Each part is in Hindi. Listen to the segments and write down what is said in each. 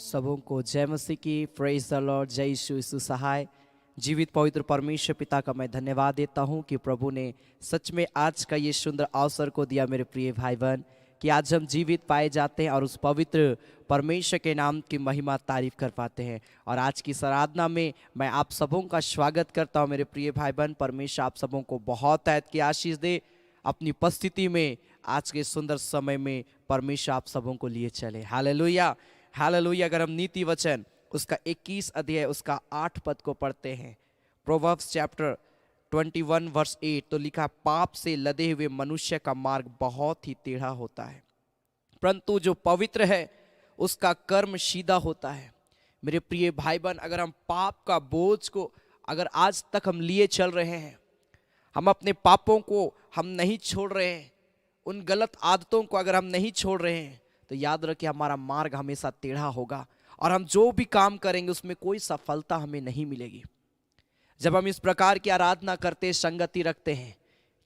सबों को जय मसीह की। Praise the Lord. जय यीशु सहाय। जीवित पवित्र परमेश्वर पिता का मैं धन्यवाद देता हूं कि प्रभु ने सच में आज का ये सुंदर अवसर को दिया मेरे प्रिय भाई बहन, कि आज हम जीवित पाए जाते हैं और उस पवित्र परमेश्वर के नाम की महिमा तारीफ कर पाते हैं। और आज की इस आराधना में मैं आप सबों का स्वागत करता हूं मेरे प्रिय भाई बहन। परमेश्वर आप सबों को बहुत ऐत की आशीष दे। अपनी उपस्थिति में आज के सुंदर समय में परमेश्वर आप सबों को लिए चले। Hallelujah hallelujah. अगर हम नीति वचन उसका 21 अध्याय उसका 8 पद को पढ़ते हैं, प्रोवर्ब्स चैप्टर 21 वर्स 8, तो लिखा, पाप से लदे हुए मनुष्य का मार्ग बहुत ही टेढ़ा होता है, परंतु जो पवित्र है उसका कर्म सीधा होता है। मेरे प्रिय भाई बहन, अगर हम पाप का बोझ को अगर आज तक हम लिए चल रहे हैं, हम अपने पापों को हम नहीं छोड़ रहे हैं, उन गलत आदतों को अगर हम नहीं छोड़ रहे हैं, तो याद रखिए हमारा मार्ग हमेशा टेढ़ा होगा और हम जो भी काम करेंगे उसमें कोई सफलता हमें नहीं मिलेगी। जब हम इस प्रकार की आराधना करते, संगति रखते हैं,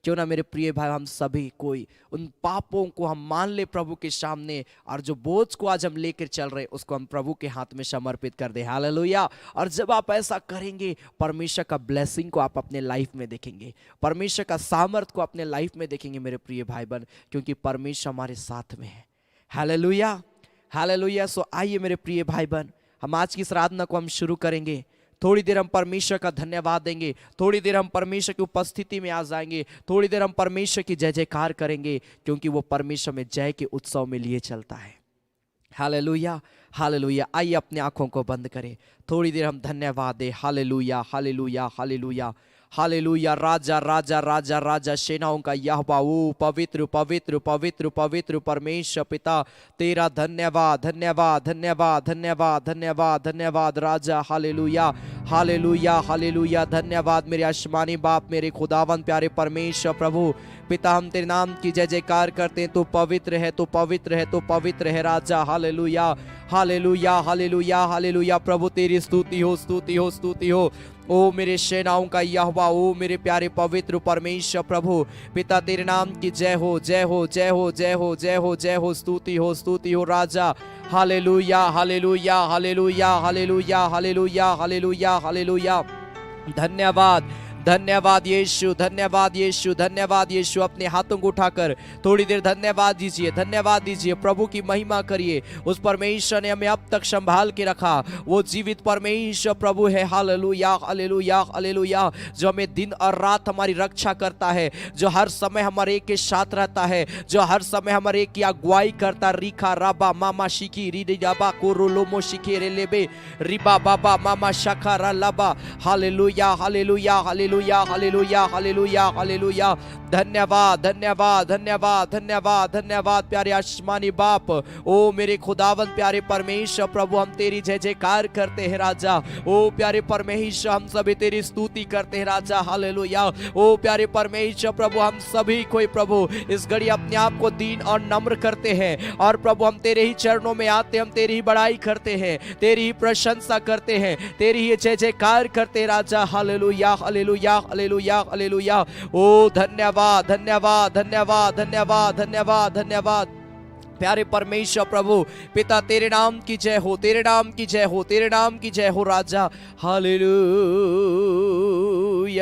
क्यों ना मेरे प्रिय भाई हम सभी कोई उन पापों को हम मान ले प्रभु के सामने, और जो बोझ को आज हम लेकर चल रहे उसको हम प्रभु के हाथ में समर्पित कर दे। हालेलुया। और जब आप ऐसा करेंगे, परमेश्वर का ब्लेसिंग को आप अपने लाइफ में देखेंगे, परमेश्वर का सामर्थ्य को अपने लाइफ में देखेंगे मेरे प्रिय भाई बहन, क्योंकि परमेश्वर हमारे साथ में है। हालेलुया हालेलुया। सो आइए मेरे प्रिय भाई बहन, हम आज की इस आराधना को हम शुरू करेंगे। थोड़ी देर हम परमेश्वर का धन्यवाद देंगे, थोड़ी देर हम परमेश्वर की उपस्थिति में आ जाएंगे, थोड़ी देर हम परमेश्वर की जय जयकार करेंगे, क्योंकि वो परमेश्वर में जय के उत्सव में लिए चलता है। हालेलुया हालेलुया। आइए अपनी आंखों को बंद करें, थोड़ी देर हम धन्यवाद दें। हालेलुया हालेलुया हालेलुया हालेलुया। राजा राजा राजा राजा सेनाओं का यहोवा, वो पवित्र पवित्र पवित्र पवित्र परमेश्वर पिता, तेरा धन्यवाद धन्यवाद धन्यवाद धन्यवाद धन्यवाद धन्यवाद राजा। हालेलुया हालेलुया हालेलुया। धन्यवाद मेरे आसमानी बाप, मेरे खुदावंद प्यारे परमेश्वर प्रभु पिता, हम तेरे नाम की जय जयकार करते हैं। तो पवित्र है, तो पवित्र है, तो पवित्र है राजा। हालेलुया हालेलुया हालेलुया हालेलुया। प्रभु तेरी स्तुति हो स्तुति हो स्तुति हो। ओ मेरे सेनाओं का यहोवा, ओ मेरे प्यारे पवित्र परमेश्वर प्रभु पिता, तेरे नाम की जय हो जय हो जय हो जय हो जय हो जय हो। स्तुति हो राजा। हालेलुया हालेलुया हालेलुया हालेलुया हालेलुया हालेलुया हालेलुया। धन्यवाद धन्यवाद यीशु, धन्यवाद यीशु, धन्यवाद यीशु। अपने हाथों को उठाकर थोड़ी देर धन्यवाद दीजिए, धन्यवाद दीजिए, प्रभु की महिमा करिए। उस परमेश्वर ने हमें अब तक संभाल के रखा, वो जीवित परमेश्वर प्रभु है। हालेलुया हालेलुया हालेलुया। जो हमें दिन और रात हमारी रक्षा करता है, जो हर समय हमारे एक के साथ रहता है, जो हर समय हमारे एक की अगुवाई करता। रिखा राबा मामा शिकी रिबा कोरोलोमो शिखे रेलेबे रिबा बाबा मामा शखा लाबा। हालेलुया हालेलुया हालेलुया हालेलुया हालेलुया हालेलुया। धन्यवाद धन्यवाद धन्यवाद धन्यवाद धन्यवाद प्यारे आसमानी बाप, ओ मेरे खुदावंद प्यारे परमेश्वर प्रभु, हम तेरी जय जयकार करते हैं राजा। ओ प्यारे परमेश्वर, हम सभी तेरी स्तुति करते हैं राजा। हालेलुया। ओ प्यारे परमेश्वर प्रभु, हम सभी कोई प्रभु इस घड़ी अपने आप को दीन और नम्र करते हैं, और प्रभु हम तेरे ही चरणों में आते, हम तेरी ही बड़ाई करते हैं, तेरी ही प्रशंसा करते हैं, तेरी ही जय जयकार करते हैं राजा। हालेलुया हालेलुया हालेलुया हालेलुया। ओ धन्यवाद धन्यवाद धन्यवाद धन्यवाद धन्यवाद धन्यवाद प्यारे परमेश्वर प्रभु पिता, तेरे नाम की जय हो, तेरे नाम की जय हो, तेरे नाम की जय हो राजा। हालेलुया।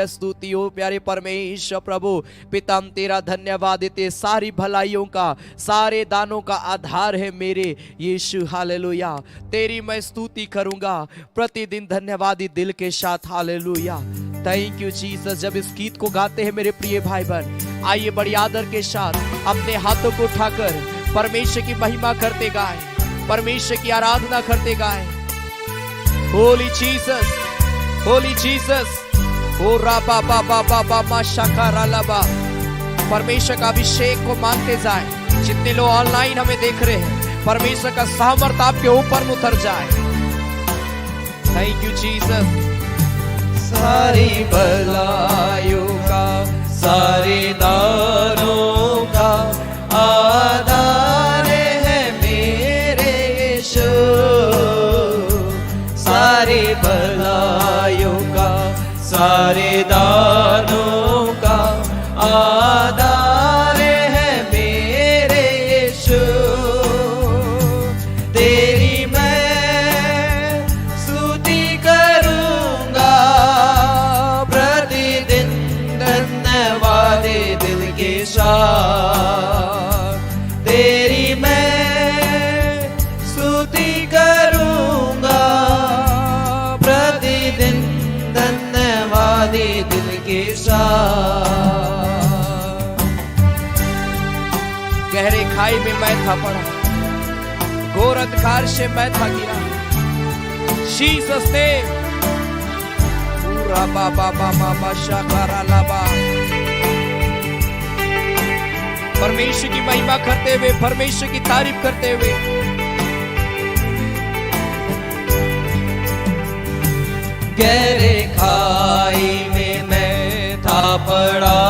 स्तुति हो प्यारे परमेश्वर प्रभु पिता, हम तेरा धन्यवाद देते। सारी भलाइयों का, सारे दानों का आधार है मेरे यीशु। हालेलुया। तेरी मैं स्तुति करूंगा प्रतिदिन धन्यवादी दिल के साथ। हालेलुया। Thank you Jesus. जब इस गीत को गाते हैं मेरे प्रिय भाई बहन, आइए बड़ी आदर के साथ अपने हाथों को उठाकर परमेश्वर की महिमा करते गाए, परमेश्वर की आराधना करते गाए। Holy Jesus, holy Jesus. ओ राबा बाबा बाबा मा शखा लाबा। परमेश्वर का अभिषेक को मानते जाए। जितने लोग ऑनलाइन हमें देख रहे हैं, परमेश्वर का सामर्थ आपके ऊपर उतर जाए। Thank you Jesus. सारी भलाइयों का, सारे दानों का आधार है मेरे यीशु। सारी भलाइयों का, सारे दानों का आधार है मेरे यीशु। तेरी मैं वादे दिल के साथ, तेरी मैं स्तुति करूंगा प्रतिदिन, धन्यवादे दिल के साथ। गहरे खाई में मैं था पड़ा, घोर अंधकार से मैं था गिरा। जीसस ने पूरा बाबा मामा शाकारा लाबा। परमेश्वर की महिमा करते हुए, परमेश्वर की तारीफ करते हुए, गहरे खाई में मैं था पड़ा,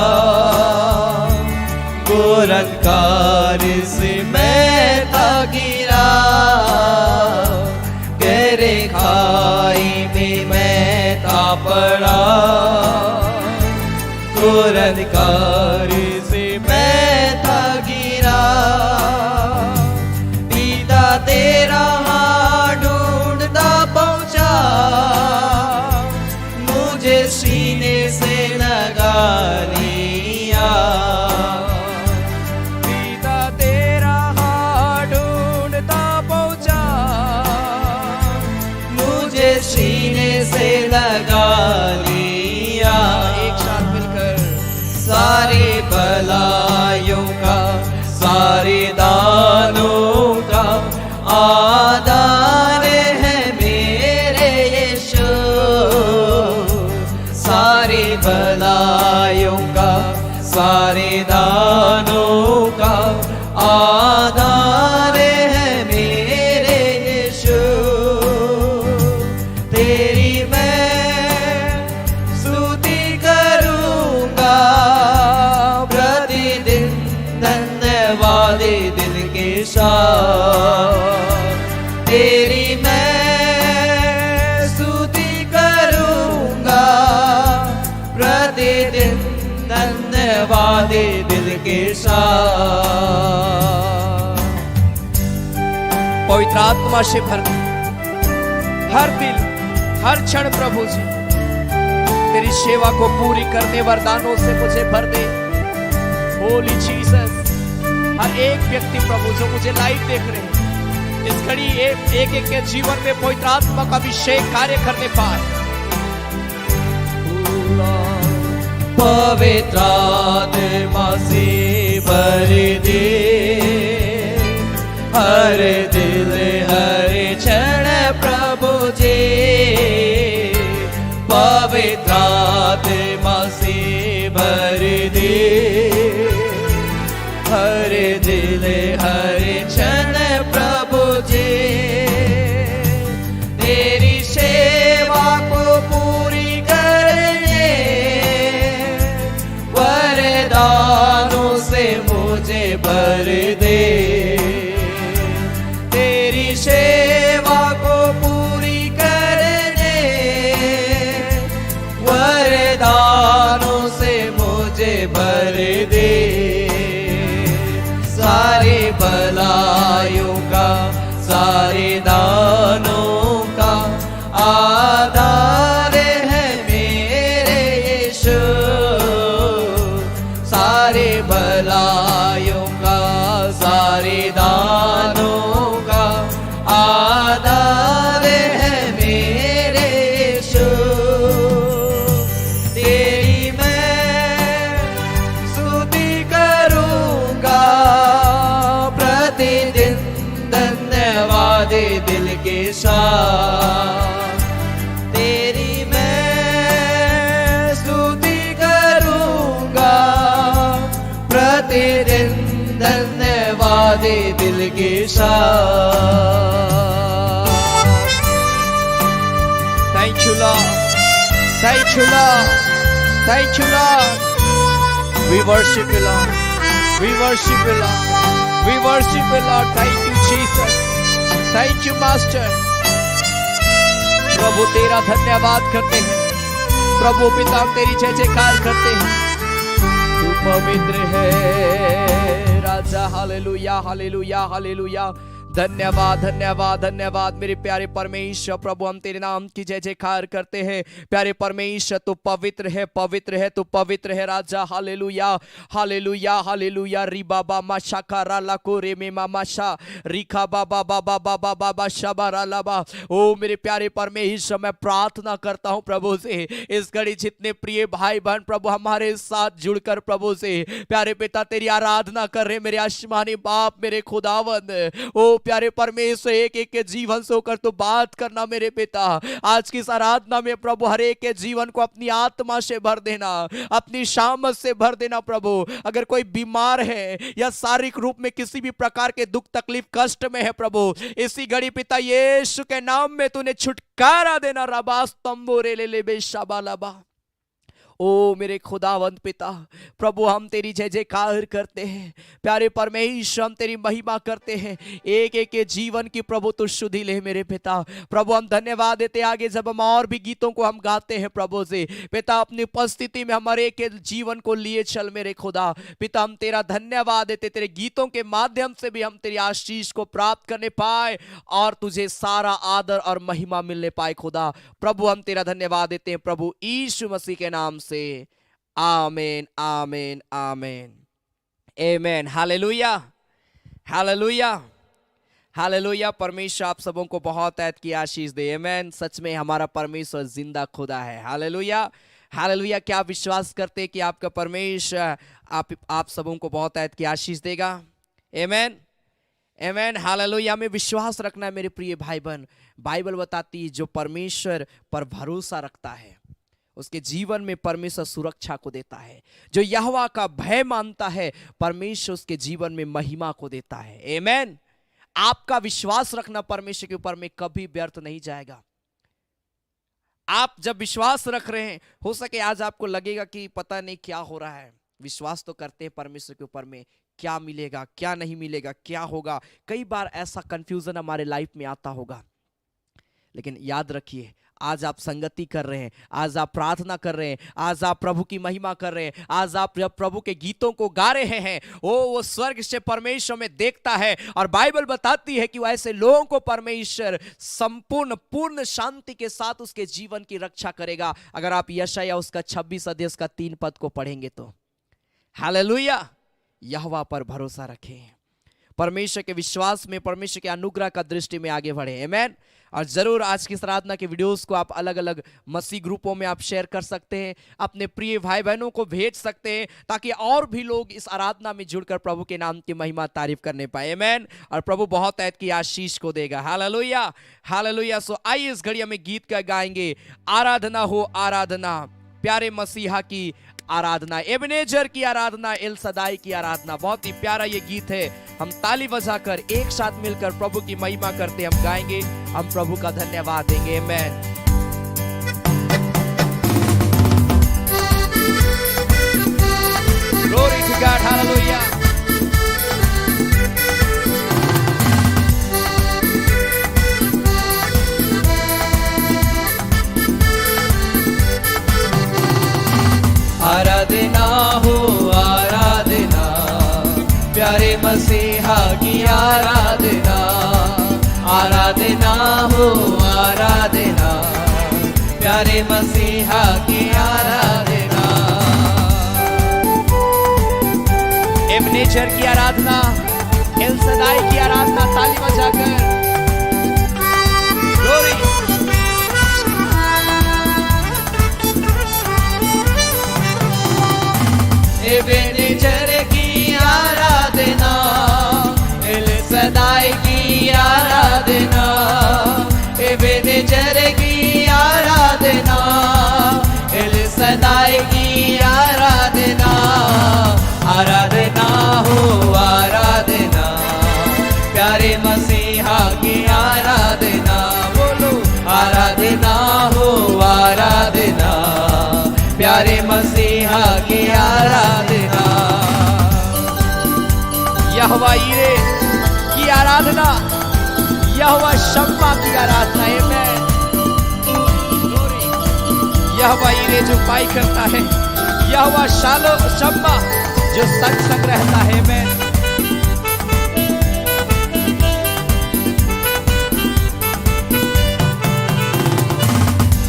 घोर अंधकार से मैं था गिरा। गहरे खाई में मैं था पड़ा, घोर अंधकार से मैं था गिरा। पिता तेरा हाथ ढूंढता पहुंचा, मुझे सीने से लगा लिया। पिता तेरा हाथ ढूंढता पहुंचा, मुझे सीने से लगा लिया। एक साथ मिलकर सारे भलाइयों का, सारे दानों का आधार है मेरे यीशु। सारे भलाइयों का, सारे दानों का आधार है मेरे यीशु। तेरी मैं स्तुति करूंगा प्रतिदिन, धन्यवाद दिल के साथ। तेरी मैं स्तुति करूंगा प्रतिदिन, धन्यवाद दिल के साथ। पवित्र आत्मा से भर दे हर दिल, हर क्षण प्रभु जी। तेरी सेवा को पूरी करने वरदानों से मुझे भर दे। होली जीसस, हर एक व्यक्ति प्रभु जो मुझे लाइव देख रहे हैं, इस घड़ी एक के जीवन में पवित्र आत्मा का अभिषेक कार्य करने पाए। पवित्र आत्मा से भर दे हर दिल, हर क्षण प्रभु जी। पवित्र आत्मा से भर दे हर दिल, हर क्षण प्रभु जी। तेरी सेवा को पूरी करने वरदानों से मुझे भर दे। तेरी सेवा को पूरी करने वरदानों से मुझे भर दे। सारे भलाइयों का, सारे दानों का आधार है मेरे यीशु। सारे भलाइयों का, सारे दानों का आधार है मेरे यीशु। तेरी मैं स्तुति करूंगा प्रतिदिन, धन्यवाद दिल के साथ। तेरी मैं स्तुति करूंगा प्रतिदिन, धन्यवाद दिल के साथ। Thank you, Lord. Thank you, Lord. Thank you, Lord. We worship you, Lord. We worship you, Lord. We worship you, Lord. Thank you, Jesus. Thank you, Master. प्रभु तेरा धन्यवाद करते हैं। प्रभु पिता तेरी जय जयकार करते हैं। तू पवित्र है राजा। हालेलुया, हालेलुया, हालेलुया। धन्यवाद धन्यवाद धन्यवाद मेरे प्यारे परमेश्वर। प्रभु हम तेरे नाम की जय जयकार करते हैं। प्यारे परमेश्वर तू पवित्र है, पवित्र है, तू पवित्र है राजा। हालेलुया हालेलुया हालेलुया। री बाबा माशा का राला को रे में माशा रिखा बाबा बाबा बाबा बाबा शबा लाबा। ओ मेरे प्यारे परमेश्वर, मैं प्रार्थना करता हूँ प्रभु से, इस घड़ी जितने प्रिय भाई बहन प्रभु हमारे साथ जुड़कर प्रभु से प्यारे पिता तेरी आराधना कर रहे, मेरे आसमानी बाप, मेरे खुदावंद, ओ प्यारे परमेश्वर, एक एक के जीवन से होकर तो बात करना मेरे पिता। आज की इस आराधना में प्रभु हर एक के जीवन को अपनी आत्मा से भर देना, अपनी शामत से भर देना प्रभु। अगर कोई बीमार है या शारीरिक रूप में किसी भी प्रकार के दुख तकलीफ कष्ट में है प्रभु, इसी घड़ी पिता यीशु के नाम में तूने छुटकारा देना। रबास तंबोरे ले ले बेशाबालाबा। ओ मेरे खुदावंत पिता प्रभु, हम तेरी जय जयकार करते हैं। प्यारे परमेश्वर, हम तेरी महिमा करते हैं। एक एक के जीवन की प्रभु तू शुद्धि ले मेरे पिता। प्रभु हम धन्यवाद देते आगे जब हम और भी गीतों को हम गाते हैं प्रभु से पिता, अपनी उपस्थिति में हमारे एक एक जीवन को लिए चल मेरे खुदा। पिता हम तेरा धन्यवाद देते, तेरे गीतों के माध्यम से भी हम तेरी आशीष को प्राप्त करने पाए और तुझे सारा आदर और महिमा मिलने पाए खुदा। प्रभु हम तेरा धन्यवाद देते हैं प्रभु यीशु मसीह के नाम से। आमीन आमीन आमीन आमीन। हालेलुया हालेलुया हालेलुया। परमेश्वर आप सबों को बहुत ऐत की आशीष दे। आमीन। सच में हमारा परमेश्वर जिंदा खुदा है। Hallelujah hallelujah. क्या आप विश्वास करते हैं कि आपका परमेश्वर आप सबों को बहुत ऐत की आशीष देगा? आमीन आमीन हालेलुया। में विश्वास रखना है मेरे प्रिय भाई बहन। बाइबल बताती है जो परमेश्वर पर भरोसा रखता है उसके जीवन में परमेश्वर सुरक्षा को देता है। जो यहोवा का भय मानता है परमेश्वर उसके जीवन में महिमा को देता है। आमीन। आपका विश्वास रखना परमेश्वर के ऊपर में कभी व्यर्थ नहीं जाएगा। आप जब विश्वास रख रहे हैं, हो सके आज आपको लगेगा कि पता नहीं क्या हो रहा है, विश्वास तो करते हैं परमेश्वर के ऊपर में, क्या मिलेगा क्या नहीं मिलेगा क्या होगा। कई बार ऐसा कंफ्यूजन हमारे लाइफ में आता होगा, लेकिन याद रखिए आज आप संगति कर रहे हैं, आज आप प्रार्थना कर रहे हैं, आज आप प्रभु की महिमा कर रहे हैं, आज आप जब प्रभु के गीतों को गा रहे हैं, वो स्वर्ग से परमेश्वर में देखता है। और बाइबल बताती है कि वो ऐसे लोगों को परमेश्वर संपूर्ण पूर्ण शांति के साथ उसके जीवन की रक्षा करेगा। अगर आप यशायाह उसका 26 अध्याय का 3 पद को पढ़ेंगे तो। हालेलुया। यहोवा पर भरोसा रखें, परमेश्वर के विश्वास में, परमेश्वर के अनुग्रह का दृष्टि में आगे बढ़े। आमीन। और जरूर आज की आराधना के वीडियोस को आप अलग अलग मसीह ग्रुपों में आप शेयर कर सकते हैं, अपने प्रिय भाई बहनों को भेज सकते हैं, ताकि और भी लोग इस आराधना में जुड़कर प्रभु के नाम की महिमा तारीफ करने पाए। आमीन। और प्रभु बहुत ऐत की आशीष को देगा। हालेलुया हालेलुया। सो आइए इस घड़ी में गीत का गाएंगे, आराधना हो आराधना, प्यारे मसीहा की आराधना, एबेनेजर की आराधना, एल सदाई की आराधना। बहुत ही प्यारा ये गीत है। हम ताली बजाकर एक साथ मिलकर प्रभु की महिमा करते हम गाएंगे, हम प्रभु का धन्यवाद देंगे। आमीन। Glory to God. Hallelujah. आराधना हो आराधना, प्यारे मसीहा की आराधना। आराधना हो आराधना, प्यारे मसीहा की आराधना। एबेनेजर की आराधना, एल सदाई की आराधना, ताली बजाकर। Glory. एबेनेजर की आराधना, एल सदाई की आराधना। एबेनेजर की आराधना, एल सदाई की आराधना। आराधना हो आराधना, प्यारे मसीहा की आराधना। बोलो आराधना हो आराधना, प्यारे मसीहा की आराधना। यहोवा यीरे की आराधना, यहोवा शम्मा की आराधना। आमीन। यहोवा यीरे जो पाई करता है, यहोवा शालो शम्मा जो संग संग रहता है। आमीन।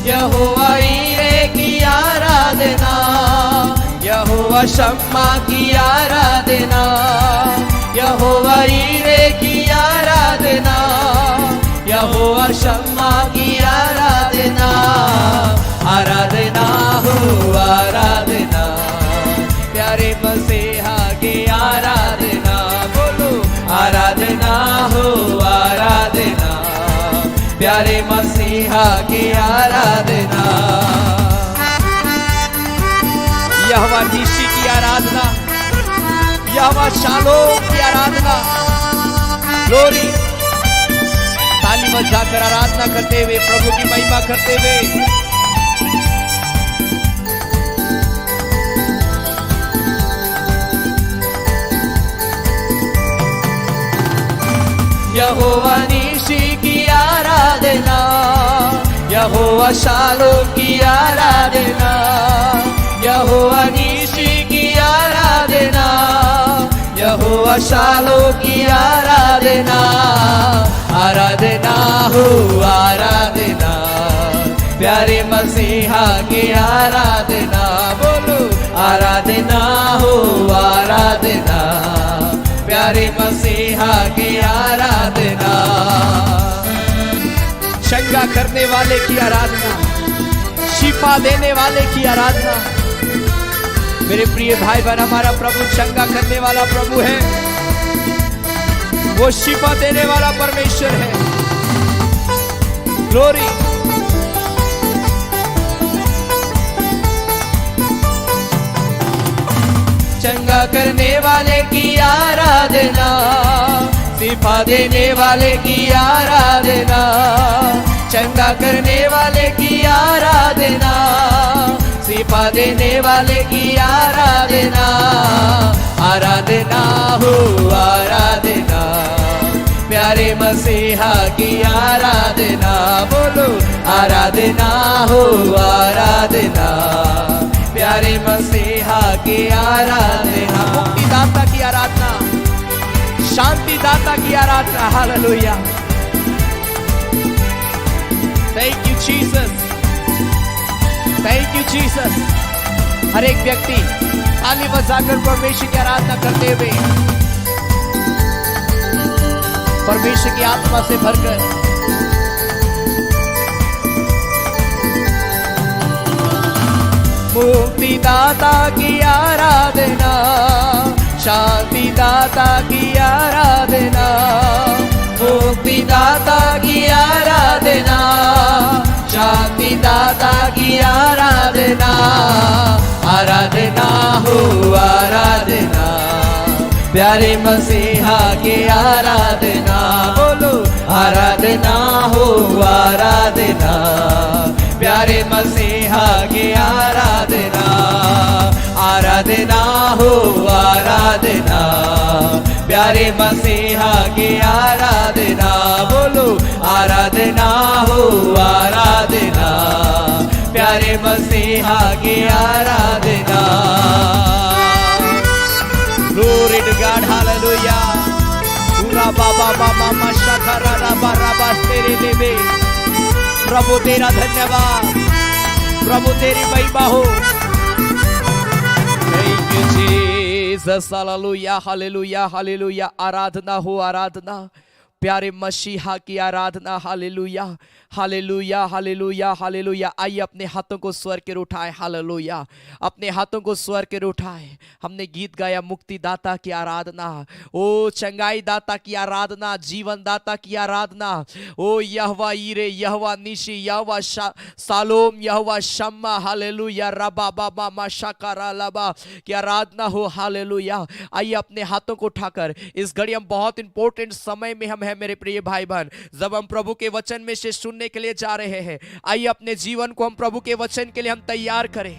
यहोवा ईरे की आराधना, यहोवा शम्मा की आराधना, यहोवा ईरे की आराधना, यहोवा शम्मा की आराधना, आराधना हो आराधना, प्यारे मसीहा की आराधना, बोलो आराधना हो आराधना, प्यारे मसीहा की आराधना। यहोवा निशी की आराधना, यहोवा शालोम की आराधना। ग्लोरी, ताली बजाकर आराधना करते हुए प्रभु की महिमा करते हुए यहोवा निशी की आराधना, यहोवा शालोम की आराधना, यहोवा निशी की आराधना, यहोवा शालोम की आराधना, आराधना हो आराधना, प्यारे मसीहा की आराधना, बोलो आराधना हो आराधना, प्यारे मसीहा की आराधना। चंगा करने वाले की आराधना, शिफा देने वाले की आराधना। मेरे प्रिय भाई बहन, हमारा प्रभु चंगा करने वाला प्रभु है, वो शिफा देने वाला परमेश्वर है। ग्लोरी, चंगा करने वाले की आराधना, शिफा देने वाले की आराधना, चंगा करने वाले की आराधना, शिफा देने वाले की आराधना, आराधना हो आराधना, प्यारे मसीहा की आराधना, बोलो आराधना हो आराधना, प्यारे मसीहा की आराधना। मुक्तिदाता की आराधना, शांतिदाता की आराधना। हालेलुया, thank you Jesus, thank you Jesus. हर एक व्यक्ति ताली बजाकर परमेश्वर की आराधना करते हुए परमेश्वर की आत्मा से भरकर मुक्तिदाता की आराधना, शांतिदाता की आराधना, मुक्तिदाता की आराधना, शांतिदाता की आराधना, आराधना हो आराधना, प्यारे मसीहा की आराधना, बोलो आराधना हो आराधना, प्यारे मसीहा की आराधना, आराधना हो आराधना, प्यारे मसीहा की आराधना, बोलो आराधना हो आराधना, प्यारे मसीहा की आराधना। Glory to God, hallelujah. Ura baba mama mashakara raba raba तेरे लेबे। प्रभु तेरा धन्यवाद, प्रभु तेरी महिमा हो। Thank you Jesus, hallelujah, hallelujah, hallelujah। आराधना हो आराधना, प्यारे मसीहा की आराधना। हालेलुया, हालेलुया, हालेलुया, हालेलुया। आइए अपने हाथों को स्वर के उठाए। हालेलुया, अपने हाथों को स्वर के उठाए। हमने गीत गाया मुक्तिदाता की आराधना, ओ चंगाई दाता की आराधना, जीवन दाता की आराधना। ओ यहोवा ईरे, यहोवा निशी, यहोवा सालोम, यहोवा शम्मा। हालेलुया, रबा बाबा माशाकारा लबा की आराधना हो। हालेलुया। आइए अपने हाथों को उठाकर इस घड़ी हम बहुत इंपॉर्टेंट समय में हम हैं मेरे प्रिय भाई बहन, जब हम प्रभु के वचन में से सुनने के लिए जा रहे हैं। आइए अपने जीवन को हम प्रभु के वचन के लिए हम तैयार करें।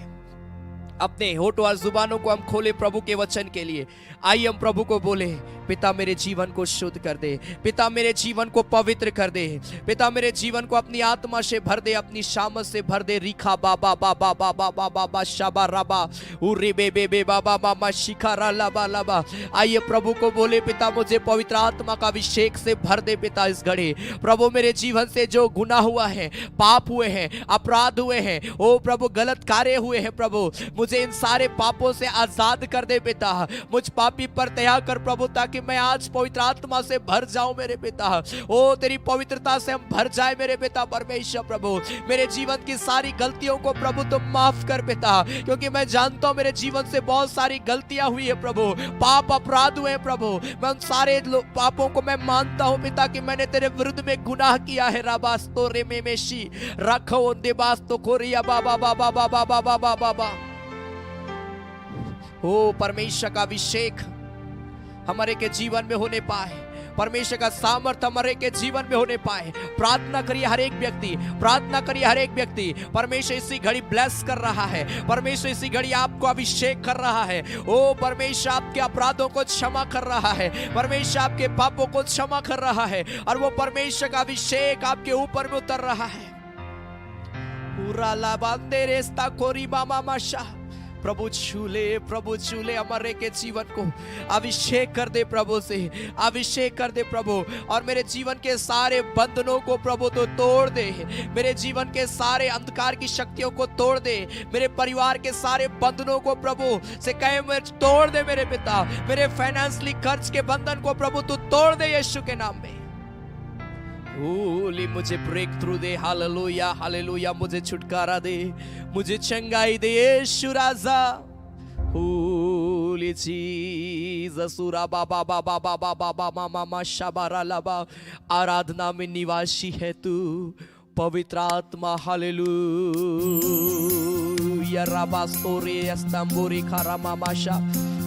अपने होठों और जुबानों को हम खोले प्रभु के वचन के लिए। आइए हम प्रभु को बोले, पिता मेरे जीवन को शुद्ध कर दे, पिता मेरे जीवन को पवित्र कर दे, पिता मेरे जीवन को अपनी आत्मा से भर दे, अपनी शामत से भर दे। रिखा बाबा बाबा बाबा बाबा बा शाबा रबा उरे बे बे बे बाबा मामा शिखा रा लबा लबा। आइए प्रभु को बोले, पिता मुझे पवित्र आत्मा का अभिषेक से भर दे पिता इस घड़ी। प्रभु मेरे जीवन से जो गुनाह हुआ है, पाप हुए हैं, अपराध हुए हैं, ओ प्रभु गलत कार्य हुए हैं, प्रभु मुझे इन सारे पापों से आजाद कर दे पिता। मुझ पापी पर दया कर प्रभु, ताकि मैं आज पवित्र आत्मा से भर जाऊं मेरे पिता। ओ तेरी पवित्रता से हम भर जाए मेरे पिता परमेश्वर। प्रभु मेरे जीवन की सारी गलतियों को प्रभु तुम माफ कर पिता, क्योंकि मैं जानता हूं मेरे जीवन से बहुत सारी गलतियां हुई है प्रभु, पाप अपराध हुए प्रभु। मैं उन सारे पापों को मैं मानता हूं पिता कि मैंने तेरे विरुद्ध में गुनाह किया है। राबास्तो रे मेमेशी रखो देबास्तो कोरिया बाबा बाबा बाबा बाबा बाबा बाबा। ओ परमेश्वर का अभिषेक हमारे के जीवन में होने पाए, परमेश्वर का सामर्थ हमारे के जीवन में होने पाए। प्रार्थना करिए हर एक व्यक्ति, प्रार्थना करिए हर एक व्यक्ति। परमेश्वर इसी घड़ी ब्लेस कर रहा है, परमेश्वर इसी घड़ी आपको अभिषेक कर रहा है। ओ परमेश्वर आपके अपराधों को क्षमा कर रहा है, परमेश्वर आपके पापों को क्षमा कर रहा है, और वो परमेश्वर का अभिषेक आपके ऊपर में उतर रहा है। पूरा लाबांदे रेस्ता कोरी मामा माशा। प्रभु छूले हमारे के जीवन को अभिषेक कर दे प्रभु से, अभिषेक कर दे प्रभु। और मेरे जीवन के सारे बंधनों को प्रभु तो तोड़ दे, मेरे जीवन के सारे अंधकार की शक्तियों को तोड़ दे, मेरे परिवार के सारे बंधनों को प्रभु से कहे मैं तोड़ दे मेरे पिता। मेरे फाइनेंशियली कर्ज के बंधन को प्रभु तू तोड़ दे यीशु के नाम में। मुझे ब्रेक थ्रू दे, हालेलुया हालेलुया। मुझे छुटकारा दे, मुझे चंगाई दे यीशु राजा। होली जीसस सुरा बाबा बाबा बाबा बाबा मामा मा शाबारा लाबा। आराधना में निवासी है तू पवित्र आत्मा, हालेलुया। राबा सोरे अस्तंबोरी खारा मामा शा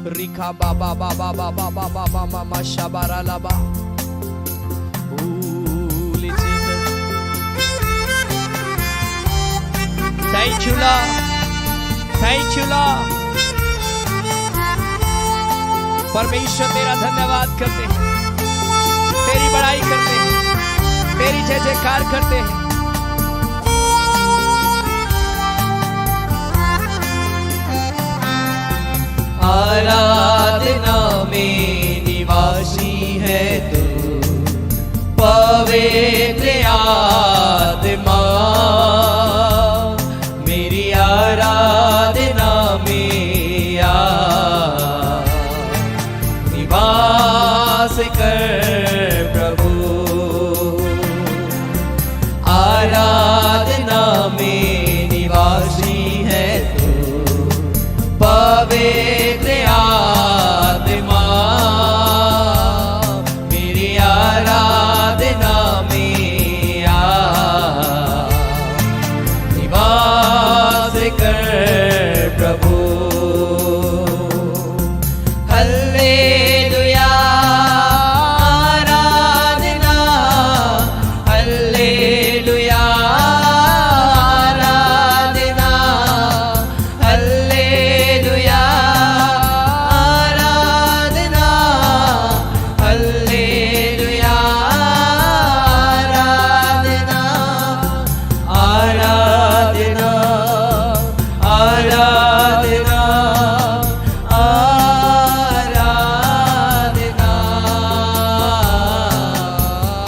रिखा बाबा बाबा बाबा बाबा मामा शाबारा लाबा। Thank you Lord, thank you Lord। परमेश्वर तेरा धन्यवाद करते हैं, तेरी बड़ाई करते हैं, तेरी जय जयकार करते हैं। आराधना में निवासी है तू पवित्र आत्मा। मेरी आराधना में आ निवास कर प्रभु। आराधना में निवासी है तू पवित्र आत्मा। मेरी आराधना में आ निवास कर प्रभु। हल्लेलुया आराधना, हल्लेलुया आराधना, हल्लेलुया आराधना, हल्लेलुया आराधना, आराधना आराधना आराधना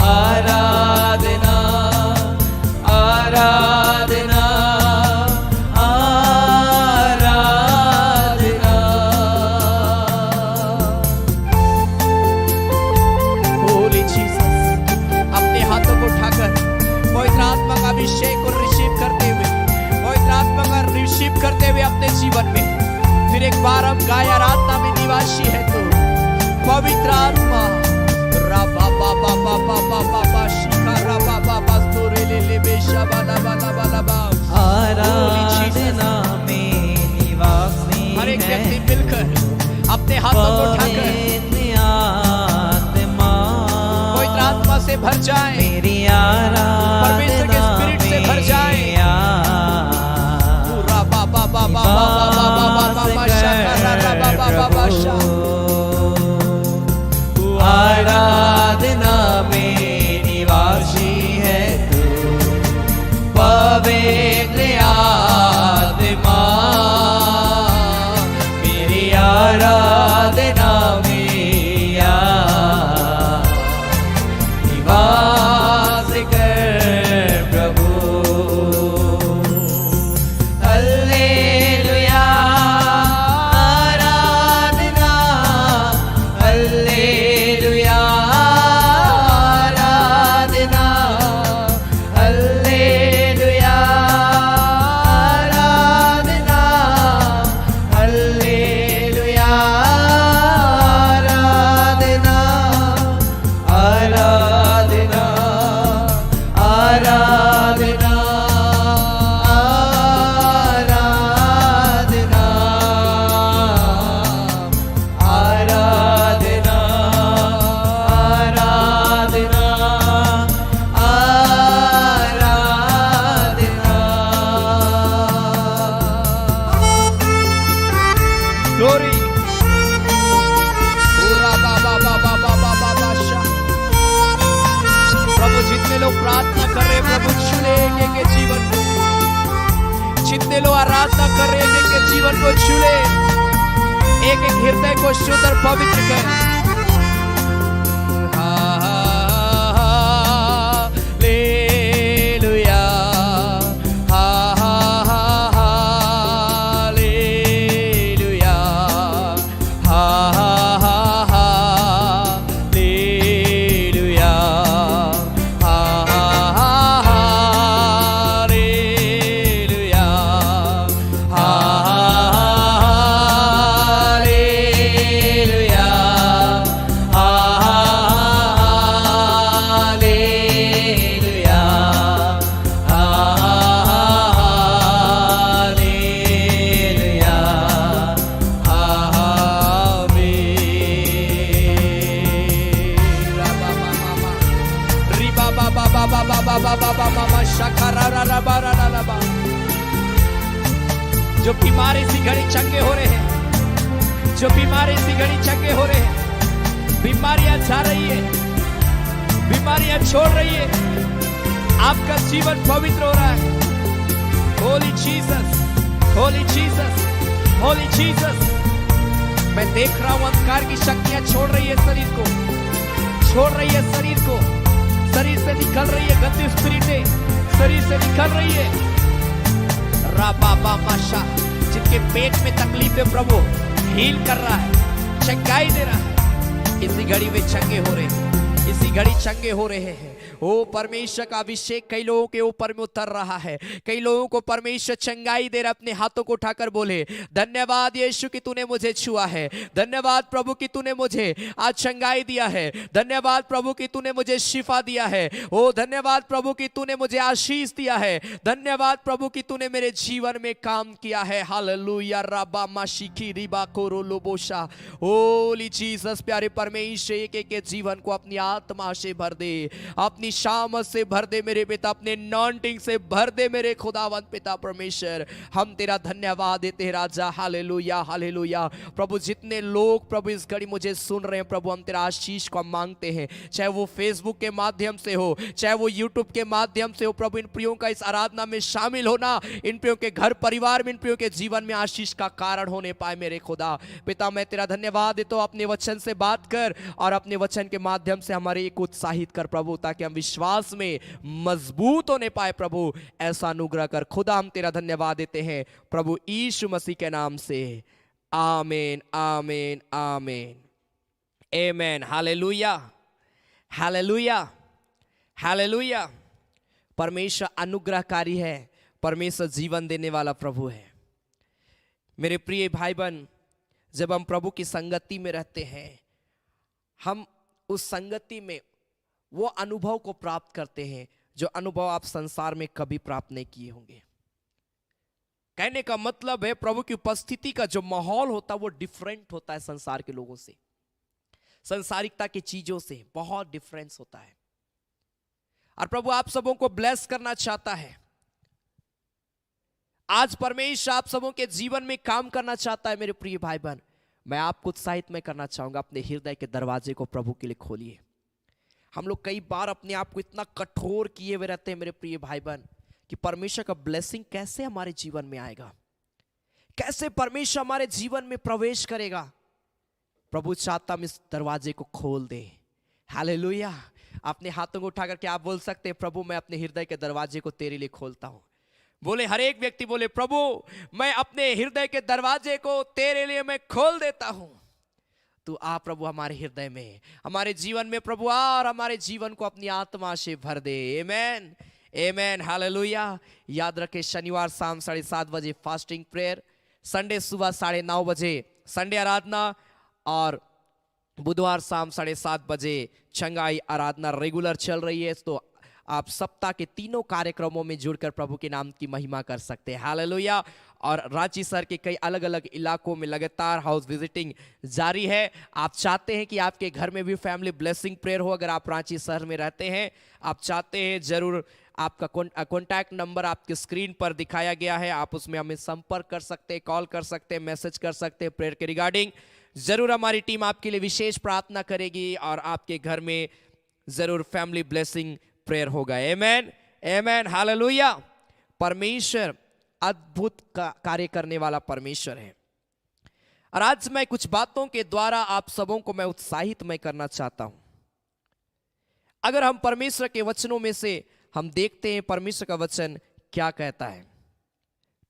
आराधना आराधना आराधना। होली जीसस, अपने हाथों को उठाकर पवित्र आत्मा का अभिषेक को रिसीव करते हुए, पवित्र आत्मा का रिसीव करते हुए अपने जीवन में फिर एक बार हम गाय आराधना में निवासी है तू पवित्र आत्मा। राबा बाबा बाबा बाबा बा शिखा राबा बाबा सोरे ले ले बेशा बाला बाला बाला बा। आराधना में निवासी हर एक व्यक्ति मिलकर अपने हाथों को उठाकर आत्मा। पवित्र आत्मा से भर जाए, मेरी आराधना परमेश्वर के स्पिरिट से भर जाए। में आ पूरा बाबा बाबा बाबा बाबा बाशा प्रभु आराधना में निवासी है तू पवित्र आत्मा मेरी आराधना में आ निवास कर प्रभु हल्लेलुया आराधना हल्लेलुया आराधना हल्लेलुया आराधना हल्लेलुया आराधना आराधना आराधना आराधना आराधना आराधना ग्लोरी प्रभु जितने लोग प्रार्थना कर रहे हैं प्रभु छू ले के जीवन को जितने लोग आराधना कर रहे हैं के जीवन को छू ले एक एक हृदय को शुद्ध और पवित्र कर हालेलुया हालेलुया हालेलुया हालेलुया हालेलुया हालेलुया हालेलुया जो बीमारी सी घड़ी चंगे हो रहे हैं जो बीमारी सी घड़ी चंगे हो रहे हैं बीमारियां जा रही है बीमारियां छोड़ रही है आपका जीवन पवित्र हो रहा है Holi Jesus holy Jesus holy Jesus मैं देख रहा हूं अंधकार की शक्तियां छोड़ रही है शरीर को छोड़ रही है शरीर को शरीर से निकल रही है गंदी स्पिरिटें शरीर से निकल रही है राबा माशा जिनके पेट में तकलीफ है प्रभु हील कर रहा है चंगाई दे रहा है इसी घड़ी में चंगे हो रहे हैं इसी घड़ी चंगे हो रहे हैं ओ परमेश्वर का अभिषेक कई लोगों के ऊपर में उतर रहा है कई लोगों को परमेश्वर चंगाई दे रहा अपने हाथों को उठाकर बोले धन्यवाद यीशु कि तूने मुझे छुआ है धन्यवाद प्रभु कि तूने मुझे आज चंगाई दिया है धन्यवाद प्रभु कि तूने मुझे शिफा दिया है ओ धन्यवाद प्रभु कि तूने मुझे आशीष दिया है धन्यवाद प्रभु कि तूने मेरे जीवन में काम किया है हालेलुया रबा माशिकी रिबा कोरो लोबोशा होली जीसस प्यारे परमेश्वर एक एक के जीवन को अपनी आत्मा से भर दे अपनी शामत से भर दे मेरे पिता अपने नॉन्टिंग से भर दे मेरे खुदावंत पिता परमेश्वर हम तेरा धन्यवाद देते हैं राजा हालेलुया हालेलुया प्रभु जितने लोग प्रभु इस घड़ी मुझे सुन रहे हैं प्रभु हम तेरा आशीष को मांगते हैं चाहे वो फेसबुक के माध्यम से हो चाहे वो यूट्यूब के माध्यम से हो प्रभु इन प्रियों का इस आराधना में शामिल होना इन प्रियों के घर परिवार में इन प्रियों के जीवन में आशीष का कारण होने पाए मेरे खुदा पिता मैं तेरा धन्यवाद देता हूं अपने वचन से बात कर और अपने वचन के माध्यम से हमारे एक उत्साहित कर प्रभु ताकि हम विश्वास में मजबूत होने पाए प्रभु ऐसा अनुग्रह कर खुदा हम तेरा धन्यवाद देते हैं प्रभु यीशु मसीह के नाम से आमीन आमीन आमीन आमेन हालेलुया हालेलुया हालेलुया परमेश्वर अनुग्रहकारी है परमेश्वर जीवन देने वाला प्रभु है मेरे प्रिय भाई बहन जब हम प्रभु की संगति में रहते हैं हम उस संगति में वो अनुभव को प्राप्त करते हैं जो अनुभव आप संसार में कभी प्राप्त नहीं किए होंगे कहने का मतलब है प्रभु की उपस्थिति का जो माहौल होता है वो डिफरेंट होता है संसार के लोगों से संसारिकता की चीजों से बहुत डिफरेंस होता है और प्रभु आप सबों को ब्लेस करना चाहता है आज परमेश्वर आप सबों के जीवन में काम करना चाहता है मेरे प्रिय भाई बहन मैं आपको उत्साहित मैं करना चाहूंगा, अपने हृदय के दरवाजे को प्रभु के लिए खोलिए। हम लोग कई बार अपने आप को इतना कठोर किए हुए रहते हैं मेरे प्रिय भाई बहन, कि परमेश्वर का ब्लेसिंग कैसे हमारे जीवन में आएगा, कैसे परमेश्वर हमारे जीवन में प्रवेश करेगा। प्रभु चाहता हम इस दरवाजे को खोल दे। हालेलुया। अपने हाथों को उठा करके आप बोल सकते हैं, प्रभु मैं अपने हृदय के दरवाजे को तेरे लिए खोलता हूं। बोले, हर एक व्यक्ति बोले, प्रभु मैं अपने हृदय के दरवाजे को तेरे लिए मैं खोल देता हूं। तू आ प्रभु हमारे हृदय में, हमारे जीवन में प्रभु आ, और हमारे जीवन को अपनी आत्मा से भर दे। आमेन, आमेन, हालेलुया। याद रखें, शनिवार शाम 7:30 बजे फास्टिंग प्रेयर, संडे सुबह 9:30 बजे संडे आराधना, और बुधवार शाम 7:30 बजे चंगाई आराधना रेगुलर चल रही है। तो आप सप्ताह के तीनों कार्यक्रमों में जुड़कर प्रभु के नाम की महिमा कर सकते हैं। हालेलुया। और रांची शहर के कई अलग अलग इलाकों में लगातार हाउस विजिटिंग जारी है। आप चाहते हैं कि आपके घर में भी फैमिली ब्लेसिंग प्रेयर हो, अगर आप रांची शहर में रहते हैं, आप चाहते हैं, जरूर आपका कॉन्टैक्ट नंबर आपके स्क्रीन पर दिखाया गया है, आप उसमें हमें संपर्क कर सकते हैं, कॉल कर सकते हैं, मैसेज कर सकते हैं प्रेयर के रिगार्डिंग। जरूर हमारी टीम आपके लिए विशेष प्रार्थना करेगी और आपके घर में जरूर फैमिली ब्लेसिंग प्रेयर होगा। आमेन, आमेन, हालेलुया। परमेश्वर अद्भुत कार्य करने वाला परमेश्वर है। और आज मैं कुछ बातों के द्वारा आप सबों को मैं उत्साहित मैं करना चाहता हूं। अगर हम परमेश्वर के वचनों में से हम देखते हैं परमेश्वर का वचन क्या कहता है,